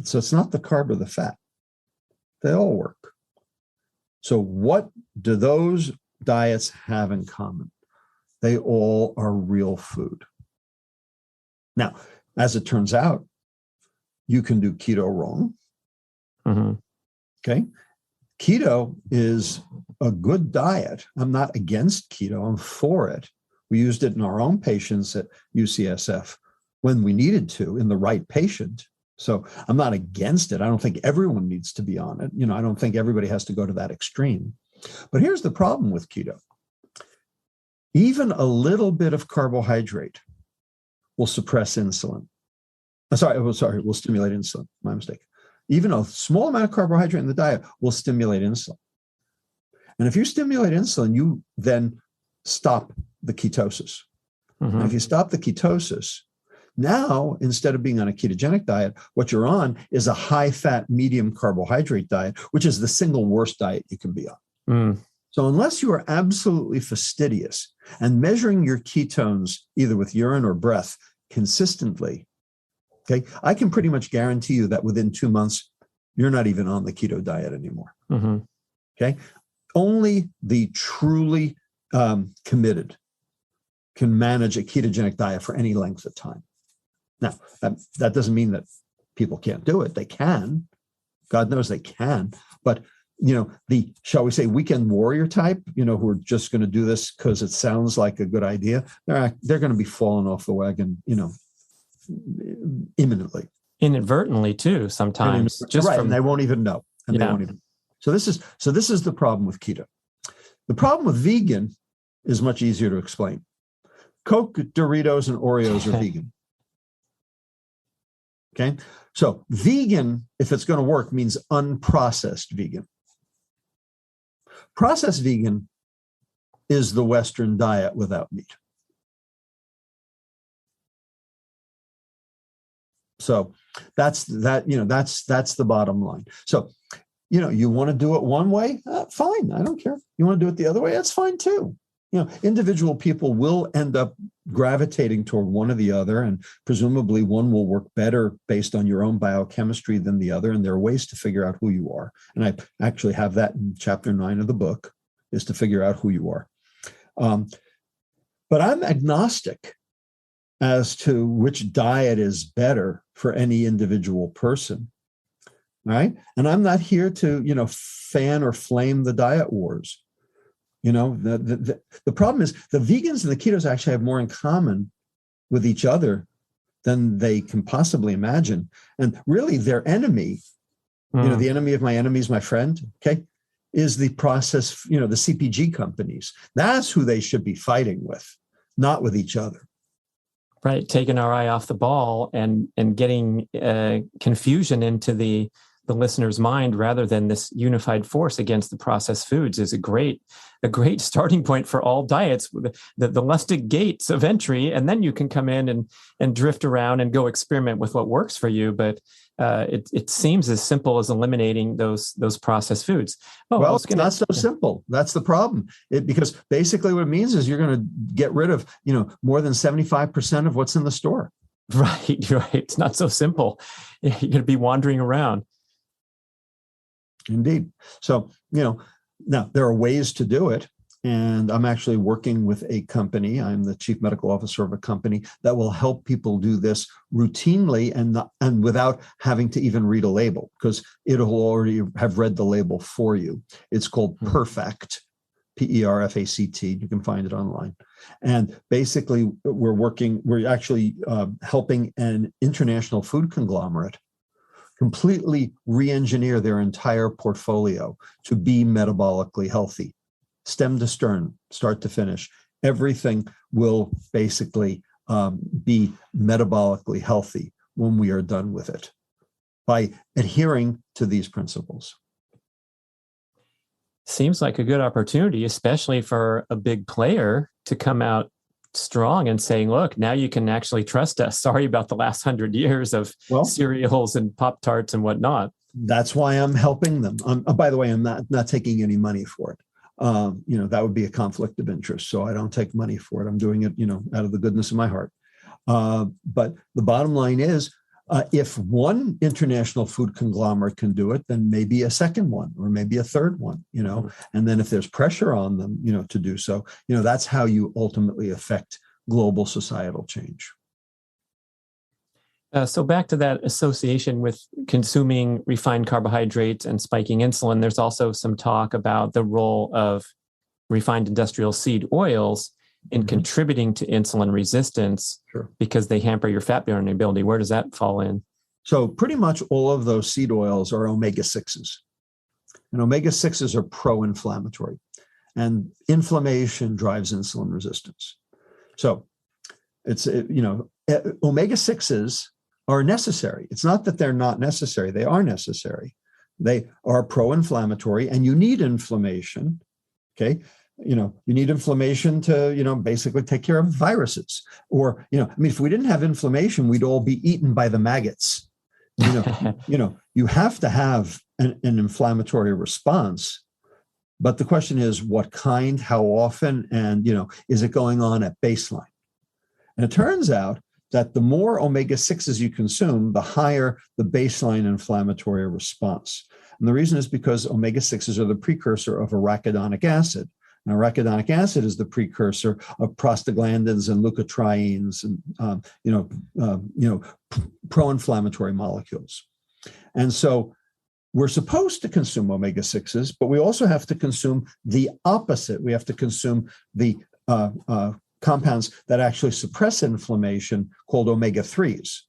So it's not the carb or the fat. They all work. So what do those diets have in common? They all are real food. Now, as it turns out, you can do keto wrong. Mm-hmm. Okay. Keto is a good diet. I'm not against keto. I'm for it. We used it in our own patients at UCSF when we needed to in the right patient. So I'm not against it. I don't think everyone needs to be on it. I don't think everybody has to go to that extreme. But here's the problem with keto. Even a little bit of carbohydrate will suppress insulin. Will stimulate insulin. My mistake. Even a small amount of carbohydrate in the diet will stimulate insulin. And if you stimulate insulin, you then stop the ketosis. Mm-hmm. And if you stop the ketosis, now, instead of being on a ketogenic diet, what you're on is a high-fat, medium carbohydrate diet, which is the single worst diet you can be on. Mm. So unless you are absolutely fastidious and measuring your ketones either with urine or breath consistently, okay, I can pretty much guarantee you that within 2 months, you're not even on the keto diet anymore. Mm-hmm. Okay. Only the truly committed can manage a ketogenic diet for any length of time. Now, that doesn't mean that people can't do it. They can. God knows they can. But the, shall we say, weekend warrior type, who are just going to do this because it sounds like a good idea, they're going to be falling off the wagon, imminently. Inadvertently too, sometimes. And they won't even know. And they won't even. So this is the problem with keto. The problem with vegan is much easier to explain. Coke, Doritos, and Oreos are vegan. Okay. So vegan, if it's going to work, means unprocessed vegan. Processed vegan is the Western diet without meat. So that's the bottom line. So, you want to do it one way? Fine. I don't care. You want to do it the other way? That's fine too. Individual people will end up gravitating toward one or the other, and presumably one will work better based on your own biochemistry than the other. And there are ways to figure out who you are. And I actually have that in chapter 9 of the book, is to figure out who you are. But I'm agnostic as to which diet is better for any individual person. Right. And I'm not here to, fan or flame the diet wars. The problem is the vegans and the ketos actually have more in common with each other than they can possibly imagine. And really their enemy, the enemy of my enemy is my friend, okay, is the process, the CPG companies. That's who they should be fighting with, not with each other. Right. Taking our eye off the ball and getting confusion into the listener's mind rather than this unified force against the processed foods is a great starting point for all diets, the Lustig gates of entry. And then you can come in and drift around and go experiment with what works for you. But it seems as simple as eliminating those processed foods. Well, it's not so simple. That's the problem. Because basically what it means is you're going to get rid of, more than 75% of what's in the store. Right. It's not so simple. You're going to be wandering around. Indeed. So, now there are ways to do it. And I'm actually working with a company. I'm the chief medical officer of a company that will help people do this routinely and without having to even read a label, because it'll already have read the label for you. It's called Perfect, Perfact. You can find it online. And basically we're actually helping an international food conglomerate completely re-engineer their entire portfolio to be metabolically healthy, stem to stern, start to finish. Everything will basically be metabolically healthy when we are done with it by adhering to these principles. Seems like a good opportunity, especially for a big player to come out strong and saying, look, now you can actually trust us. Sorry about the last 100 years of cereals and Pop-Tarts and whatnot. That's why I'm helping them. By the way, I'm not taking any money for it. That would be a conflict of interest. So I don't take money for it. I'm doing it, out of the goodness of my heart. But the bottom line is, if one international food conglomerate can do it, then maybe a second one or maybe a third one, and then if there's pressure on them, to do so, that's how you ultimately affect global societal change. So back to that association with consuming refined carbohydrates and spiking insulin, there's also some talk about the role of refined industrial seed oils in contributing to insulin resistance, because they hamper your fat burning ability. Where does that fall in? So pretty much all of those seed oils are omega-6s. And omega-6s are pro-inflammatory. And inflammation drives insulin resistance. So it's, omega-6s are necessary. It's not that they're not necessary. They are necessary. They are pro-inflammatory, and you need inflammation, okay? You need inflammation to, basically take care of viruses. Or, if we didn't have inflammation, we'd all be eaten by the maggots. You have to have an inflammatory response. But the question is, what kind, how often, and, is it going on at baseline? And it turns out that the more omega-6s you consume, the higher the baseline inflammatory response. And the reason is because omega-6s are the precursor of arachidonic acid. Now, arachidonic acid is the precursor of prostaglandins and leukotrienes and pro-inflammatory molecules. And so we're supposed to consume omega-6s, but we also have to consume the opposite. We have to consume the compounds that actually suppress inflammation, called omega-3s.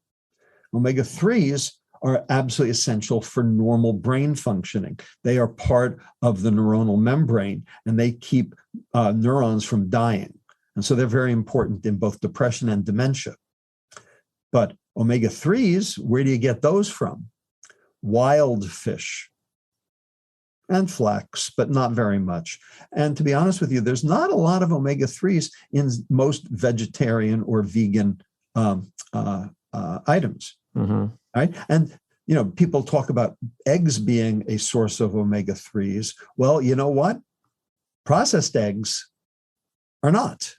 Omega-3s are absolutely essential for normal brain functioning. They are part of the neuronal membrane, and they keep neurons from dying. And so they're very important in both depression and dementia. But omega-3s, where do you get those from? Wild fish and flax, but not very much. And to be honest with you, there's not a lot of omega-3s in most vegetarian or vegan items. Mm-hmm. Right? And people talk about eggs being a source of omega-3s. Well, you know what? Processed eggs are not.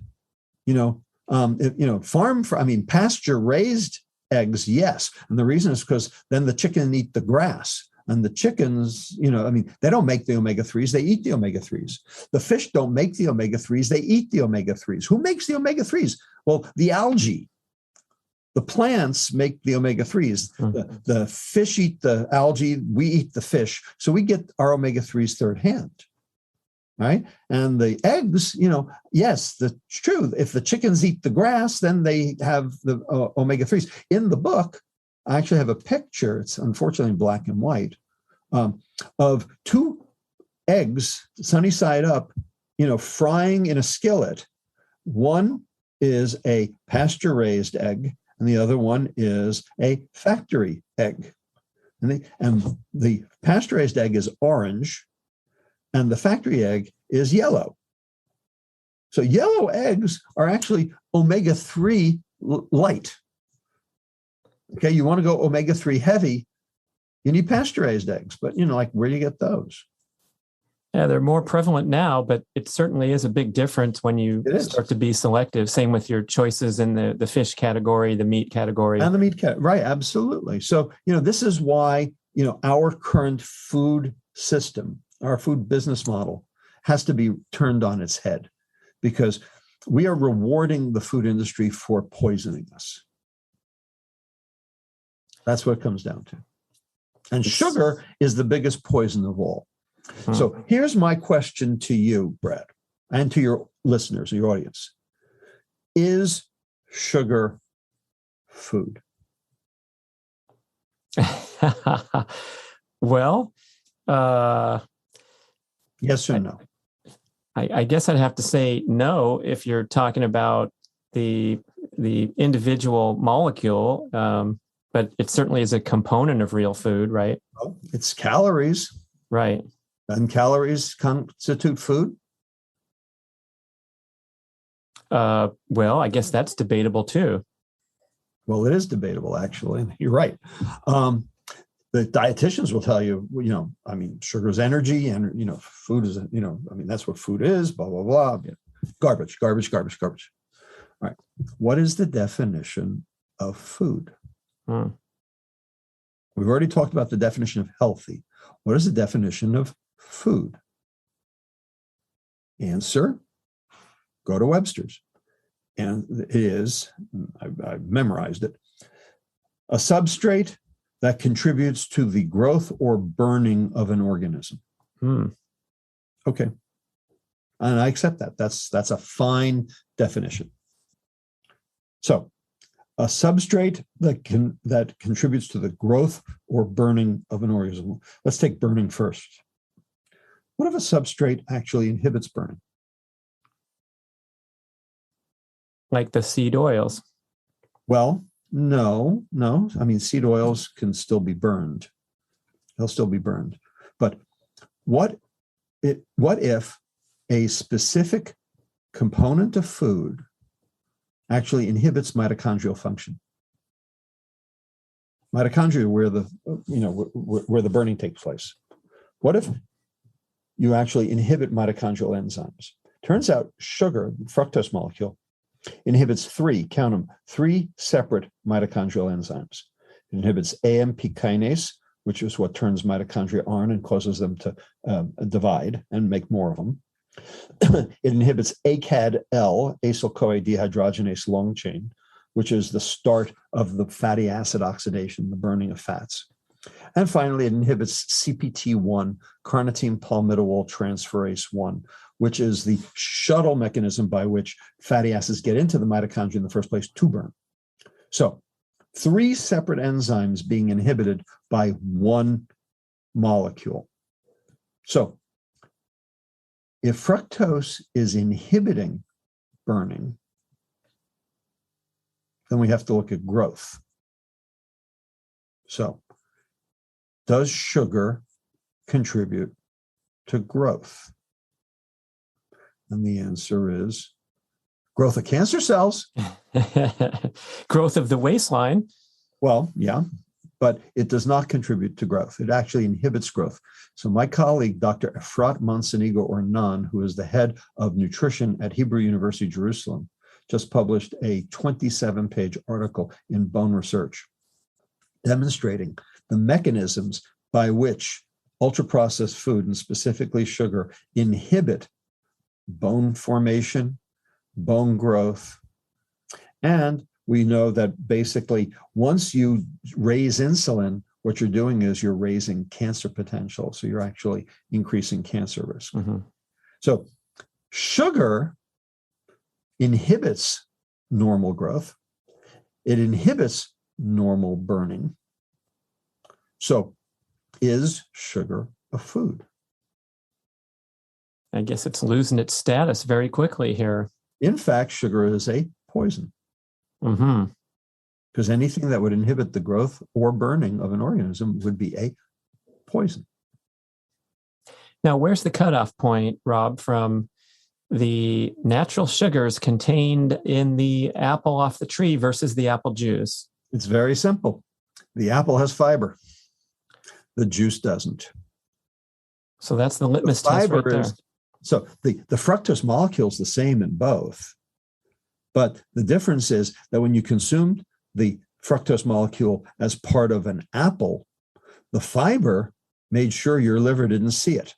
Pasture-raised eggs, yes. And the reason is because then the chicken eat the grass. And the chickens, they don't make the omega-3s, they eat the omega-3s. The fish don't make the omega-3s, they eat the omega-3s. Who makes the omega-3s? Well, the algae. The plants make the omega-3s. The fish eat the algae, we eat the fish. So we get our omega-3s third hand, right? And the eggs, yes, it's true. If the chickens eat the grass, then they have the omega-3s. In the book, I actually have a picture, it's unfortunately black and white, of 2 eggs, sunny side up, frying in a skillet. One is a pasture-raised egg, and the other one is a factory egg. And the pasture-raised egg is orange, and the factory egg is yellow. So yellow eggs are actually omega-3 light. Okay, you want to go omega-3 heavy, you need pasture-raised eggs, but where do you get those? Yeah, they're more prevalent now, but it certainly is a big difference when you start to be selective. Same with your choices in the fish category, the meat category. And the meat category, right, absolutely. So, this is why, our current food system, our food business model has to be turned on its head, because we are rewarding the food industry for poisoning us. That's what it comes down to. And sugar is the biggest poison of all. So here's my question to you, Brad, and to your listeners, your audience. Is sugar food? Well, yes or no? I guess I'd have to say no if you're talking about the individual molecule, but it certainly is a component of real food, right? Well, it's calories. Right. And calories constitute food? Well, I guess that's debatable too. Well, it is debatable, actually. You're right. The dietitians will tell you, sugar is energy, and, food is, that's what food is, blah, blah, blah. Garbage. All right. What is the definition of food? We've already talked about the definition of healthy. What is the definition of food? Answer, go to Webster's. And it is, I've memorized it, a substrate that contributes to the growth or burning of an organism. Okay. And I accept that. That's a fine definition. So, a substrate that contributes to the growth or burning of an organism. Let's take burning first. What if a substrate actually inhibits burning? Like the seed oils? Well, no. Seed oils can still be burned. They'll still be burned. But what if a specific component of food actually inhibits mitochondrial function? Mitochondria, where the burning takes place. What if you actually inhibit mitochondrial enzymes? Turns out sugar, the fructose molecule, inhibits 3 separate mitochondrial enzymes. It inhibits AMP kinase, which is what turns mitochondria on and causes them to divide and make more of them. It inhibits ACAD-L, acyl-CoA dehydrogenase long chain, which is the start of the fatty acid oxidation, the burning of fats. And finally, it inhibits CPT1, carnitine palmitol transferase 1, which is the shuttle mechanism by which fatty acids get into the mitochondria in the first place to burn. So 3 separate enzymes being inhibited by one molecule. So if fructose is inhibiting burning, then we have to look at growth. So does sugar contribute to growth? And the answer is growth of cancer cells. Growth of the waistline. Well, yeah, but it does not contribute to growth. It actually inhibits growth. So my colleague, Dr. Efrat Monsenigo Ornan, who is the head of nutrition at Hebrew University, Jerusalem, just published a 27-page article in Bone Research demonstrating the mechanisms by which ultra-processed food, and specifically sugar, inhibit bone formation, bone growth. And we know that basically once you raise insulin, what you're doing is you're raising cancer potential. So you're actually increasing cancer risk. Mm-hmm. So sugar inhibits normal growth. It inhibits normal burning. So is sugar a food? I guess it's losing its status very quickly here. In fact, sugar is a poison. Mm-hmm. Because anything that would inhibit the growth or burning of an organism would be a poison. Now, where's the cutoff point, Rob, from the natural sugars contained in the apple off the tree versus the apple juice? It's very simple. The apple has fiber. The juice doesn't. So that's the litmus test right there. So the fructose molecule is the same in both. But the difference is that when you consumed the fructose molecule as part of an apple, the fiber made sure your liver didn't see it.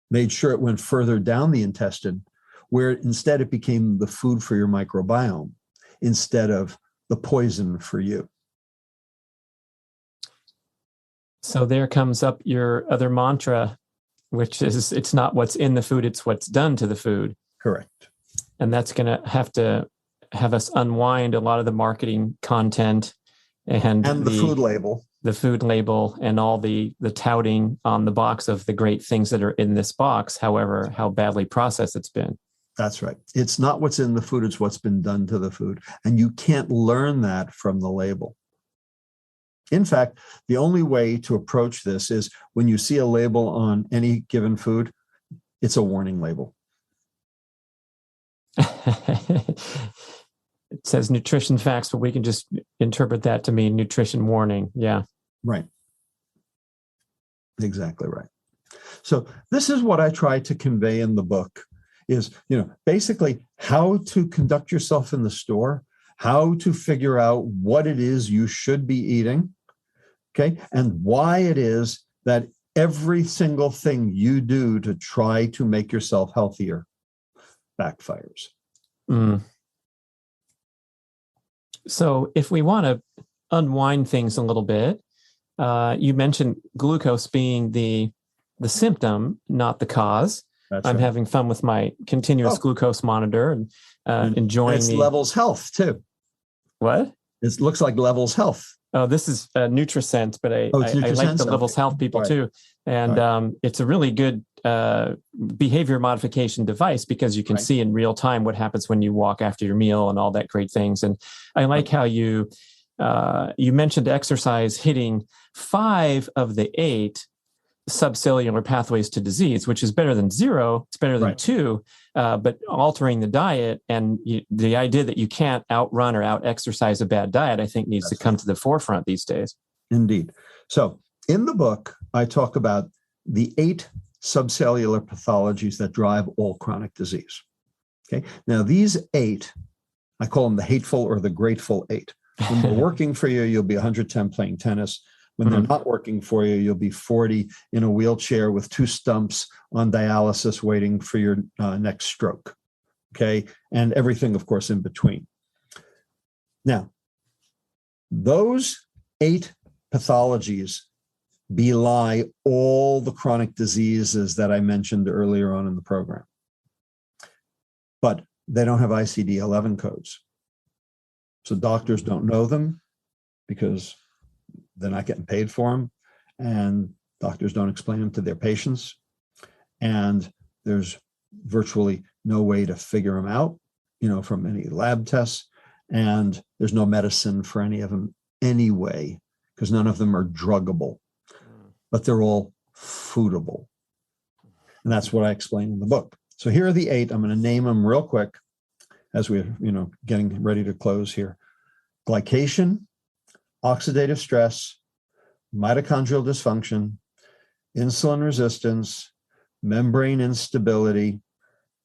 Made sure it went further down the intestine, where instead it became the food for your microbiome instead of the poison for you. So there comes up your other mantra, which is it's not what's in the food, it's what's done to the food. Correct. And that's going to have us unwind a lot of the marketing content and the food label. The food label and all the touting on the box of the great things that are in this box, however, how badly processed it's been. That's right. It's not what's in the food, it's what's been done to the food. And you can't learn that from the label. In fact, the only way to approach this is when you see a label on any given food, it's a warning label. It says nutrition facts, but we can just interpret that to mean nutrition warning. Yeah. Right. Exactly right. So this is what I try to convey in the book is, basically how to conduct yourself in the store, how to figure out what it is you should be eating, okay, and why it is that every single thing you do to try to make yourself healthier backfires. Mm. So if we want to unwind things a little bit, you mentioned glucose being the symptom, not the cause. That's I'm right. having fun with my continuous glucose monitor and enjoying it's Levels Health too. What? It looks like Levels Health. Oh, this is Nutrisense, but I like the Levels Health people too. And it's a really good behavior modification device because you can see in real time what happens when you walk after your meal and all that great things. And I like how you mentioned exercise hitting 5 of the 8 subcellular pathways to disease, which is better than 0. It's better than 2, but altering the diet and the idea that you can't outrun or out-exercise a bad diet, I think needs to come to the forefront these days. Indeed. So in the book, I talk about the 8 subcellular pathologies that drive all chronic disease. Okay. Now, these 8, I call them the hateful or the grateful 8. When they're working for you, you'll be 110 playing tennis. When they're not working for you, you'll be 40 in a wheelchair with 2 stumps on dialysis waiting for your next stroke. Okay. And everything, of course, in between. Now, those 8 pathologies belie all the chronic diseases that I mentioned earlier on in the program. But they don't have ICD-11 codes. So doctors don't know them because they're not getting paid for them, and doctors don't explain them to their patients. And there's virtually no way to figure them out, from any lab tests. And there's no medicine for any of them anyway, because none of them are druggable, but they're all foodable. And that's what I explain in the book. So here are the 8. I'm going to name them real quick as we're, getting ready to close here. Glycation, oxidative stress, mitochondrial dysfunction, insulin resistance, membrane instability,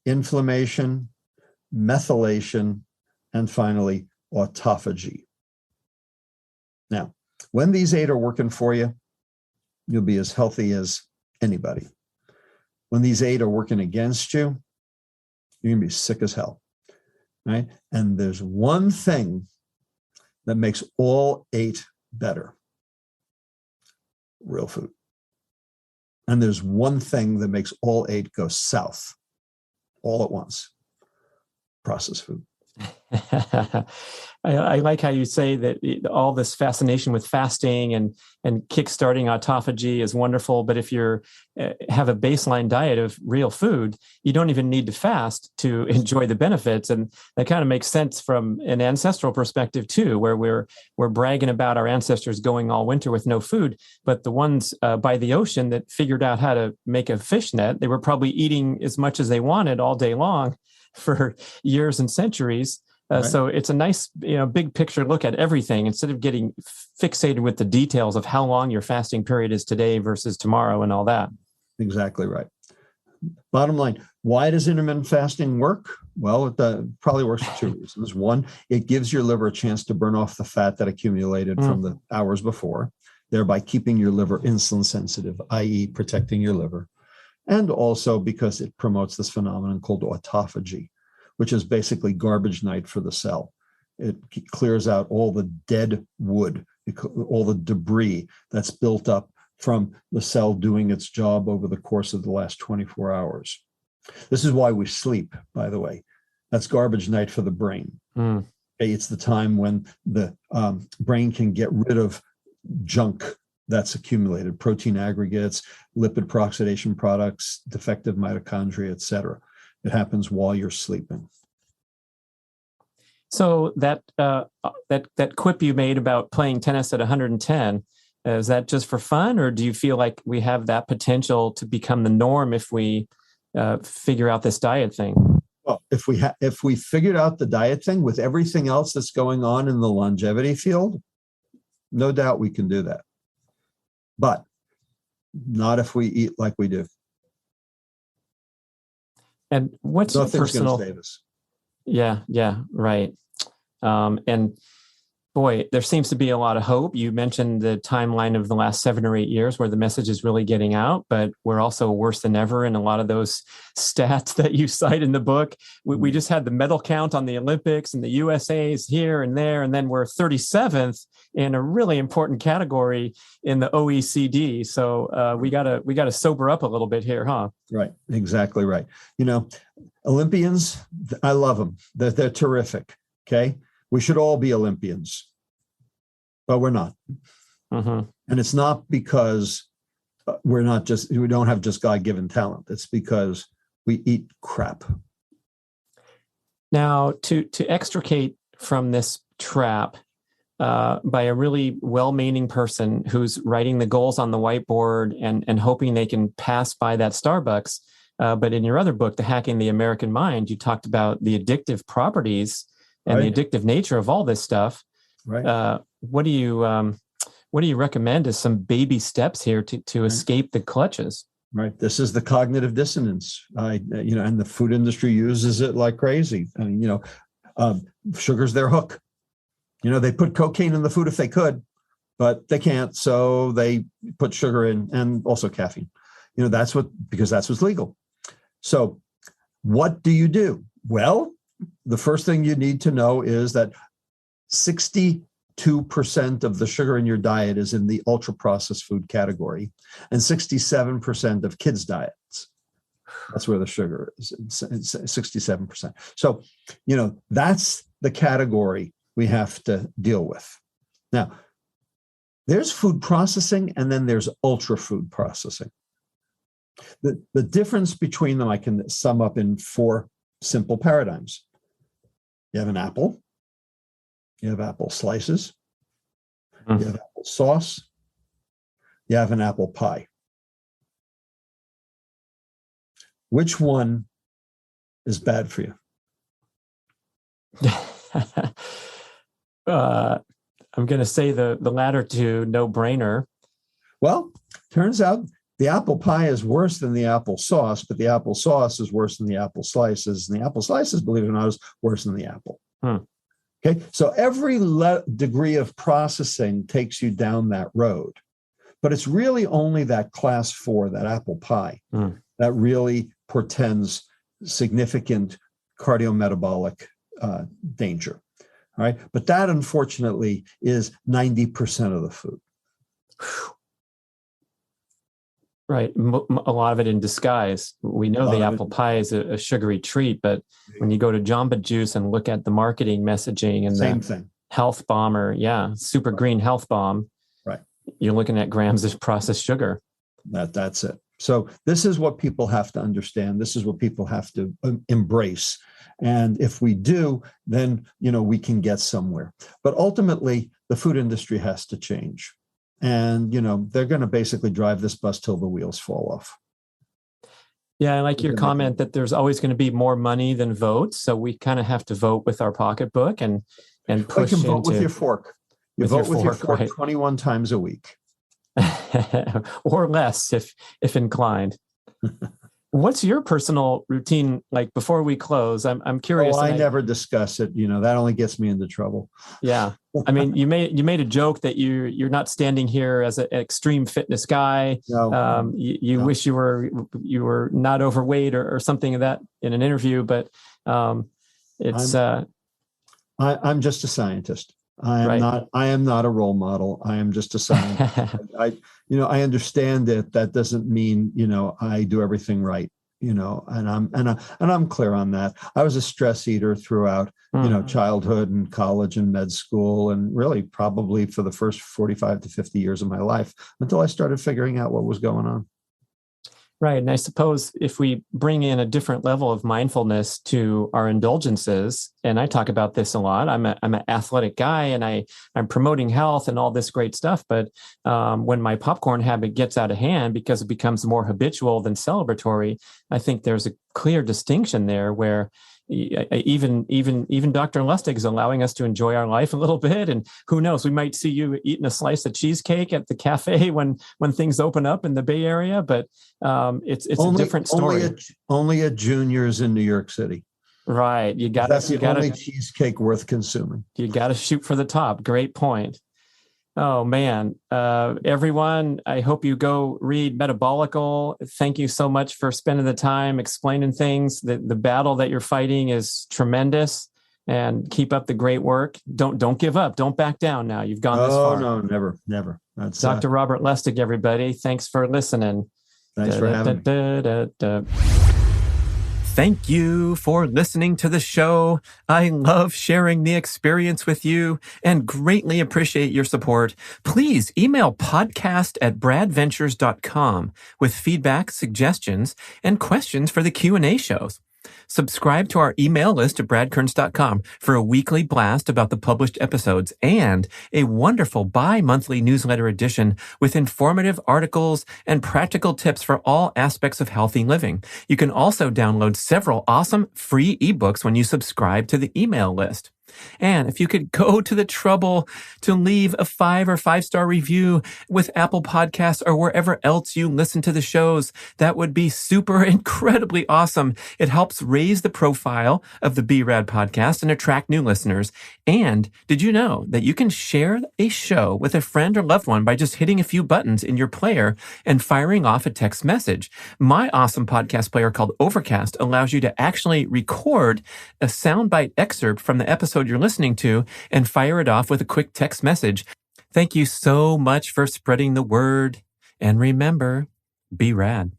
inflammation, methylation, and finally, autophagy. Now, when these 8 are working for you, you'll be as healthy as anybody. When these 8 are working against you, you're going to be sick as hell, right? And there's one thing that makes all 8 better: real food. And there's one thing that makes all 8 go south all at once: processed food. I like how you say that all this fascination with fasting and kickstarting autophagy is wonderful. But if you have a baseline diet of real food, you don't even need to fast to enjoy the benefits. And that kind of makes sense from an ancestral perspective too, where we're bragging about our ancestors going all winter with no food. But the ones by the ocean that figured out how to make a fish net, they were probably eating as much as they wanted all day long for years and centuries. Right. So it's a nice, big picture look at everything instead of getting fixated with the details of how long your fasting period is today versus tomorrow and all that. Exactly right. Bottom line, why does intermittent fasting work? Well, it probably works for 2 reasons. One, it gives your liver a chance to burn off the fat that accumulated from the hours before, thereby keeping your liver insulin sensitive, i.e. protecting your liver. And also because it promotes this phenomenon called autophagy, which is basically garbage night for the cell. It clears out all the dead wood, all the debris that's built up from the cell doing its job over the course of the last 24 hours. This is why we sleep, by the way. That's garbage night for the brain. Okay, it's the time when the brain can get rid of junk that's accumulated: protein aggregates, lipid peroxidation products, defective mitochondria, et cetera. It happens while you're sleeping. So that quip you made about playing tennis at 110, is that just for fun, or do you feel like we have that potential to become the norm if we figure out this diet thing? Well, if we figured out the diet thing with everything else that's going on in the longevity field, no doubt we can do that. But not if we eat like we do. And what's your personal? Gonna save us. Yeah, right. And boy, there seems to be a lot of hope. You mentioned the timeline of the last 7 or 8 years where the message is really getting out, but we're also worse than ever in a lot of those stats that you cite in the book. We just had the medal count on the Olympics, and the USA's here and there, and then we're 37th in a really important category in the OECD. So we gotta sober up a little bit here, huh? Right, exactly right. Olympians, I love them. They're terrific. Okay, we should all be Olympians, but we're not. And it's not because we don't have just God-given talent. It's because we eat crap. Now, to extricate from this trap by a really well-meaning person who's writing the goals on the whiteboard and hoping they can pass by that Starbucks. But in your other book, The Hacking the American Mind, you talked about the addictive properties and the addictive nature of all this stuff. Right. What do you recommend as some baby steps here to escape the clutches? Right. This is the cognitive dissonance. And the food industry uses it like crazy. I mean, sugar's their hook. They put cocaine in the food if they could, but they can't. So they put sugar in, and also caffeine. Because that's what's legal. So what do you do? Well, the first thing you need to know is that 60 62% of the sugar in your diet is in the ultra-processed food category, and 67% of kids' diets. That's where the sugar is, it's 67%. So, that's the category we have to deal with. Now, there's food processing, and then there's ultra food processing. The difference between them I can sum up in 4 simple paradigms. You have an apple, you have apple slices, you have apple sauce, you have an apple pie. Which one is bad for you? I'm going to say the latter two, no brainer. Well, turns out the apple pie is worse than the apple sauce, but the apple sauce is worse than the apple slices. And the apple slices, believe it or not, is worse than the apple. Okay, so every degree of processing takes you down that road. But it's really only that class 4, that apple pie, that really portends significant cardiometabolic danger. All right. But that, unfortunately, is 90% of the food. Right. A lot of it in disguise. We know the apple pie is a sugary treat, but when you go to Jamba Juice and look at the marketing messaging and same the thing. Health bomber, super green health bomb, right? You're looking at grams of processed sugar. That's it. So this is what people have to understand. This is what people have to embrace. And if we do, then, we can get somewhere. But ultimately, the food industry has to change. And, they're going to basically drive this bus till the wheels fall off. Yeah, I like your comment that there's always going to be more money than votes. So we kind of have to vote with our pocketbook and push you can vote with your fork. You vote with your fork right? 21 times a week. Or less if inclined. What's your personal routine like before we close? I'm curious. I never discuss it. That only gets me into trouble. Yeah. I mean, you made a joke that you're not standing here as an extreme fitness guy. No. You wish you were not overweight or something of that in an interview, but it's I'm just a scientist. I am not a role model. I am just a scientist. I understand that that doesn't mean, I do everything right, and I'm clear on that. I was a stress eater throughout, childhood and college and med school, and really probably for the first 45 to 50 years of my life until I started figuring out what was going on. Right. And I suppose if we bring in a different level of mindfulness to our indulgences, and I talk about this a lot, I'm an athletic guy and I'm promoting health and all this great stuff. But when my popcorn habit gets out of hand because it becomes more habitual than celebratory, I think there's a clear distinction there where even Dr. Lustig is allowing us to enjoy our life a little bit. And who knows, we might see you eating a slice of cheesecake at the cafe when things open up in the Bay Area. But it's a different story. Only at Junior's in New York City. Right. That's the only cheesecake worth consuming. You got to shoot for the top. Great point. Oh, man. Everyone, I hope you go read Metabolical. Thank you so much for spending the time explaining things. The battle that you're fighting is tremendous, and keep up the great work. Don't give up. Don't back down now. You've gone this far. Oh, no, never. That's Dr. Robert Lustig, everybody. Thanks for listening. Thanks for having me. Thank you for listening to the show. I love sharing the experience with you and greatly appreciate your support. Please email podcast@bradventures.com with feedback, suggestions, and questions for the Q&A shows. Subscribe to our email list at bradkearns.com for a weekly blast about the published episodes and a wonderful bi-monthly newsletter edition with informative articles and practical tips for all aspects of healthy living. You can also download several awesome free ebooks when you subscribe to the email list. And if you could go to the trouble to leave a 5 or 5-star review with Apple Podcasts or wherever else you listen to the shows, that would be super incredibly awesome. It helps raise the profile of the B.rad podcast and attract new listeners. And did you know that you can share a show with a friend or loved one by just hitting a few buttons in your player and firing off a text message? My awesome podcast player called Overcast allows you to actually record a soundbite excerpt from the episode episode you're listening to and fire it off with a quick text message. Thank you so much for spreading the word. And remember, be rad.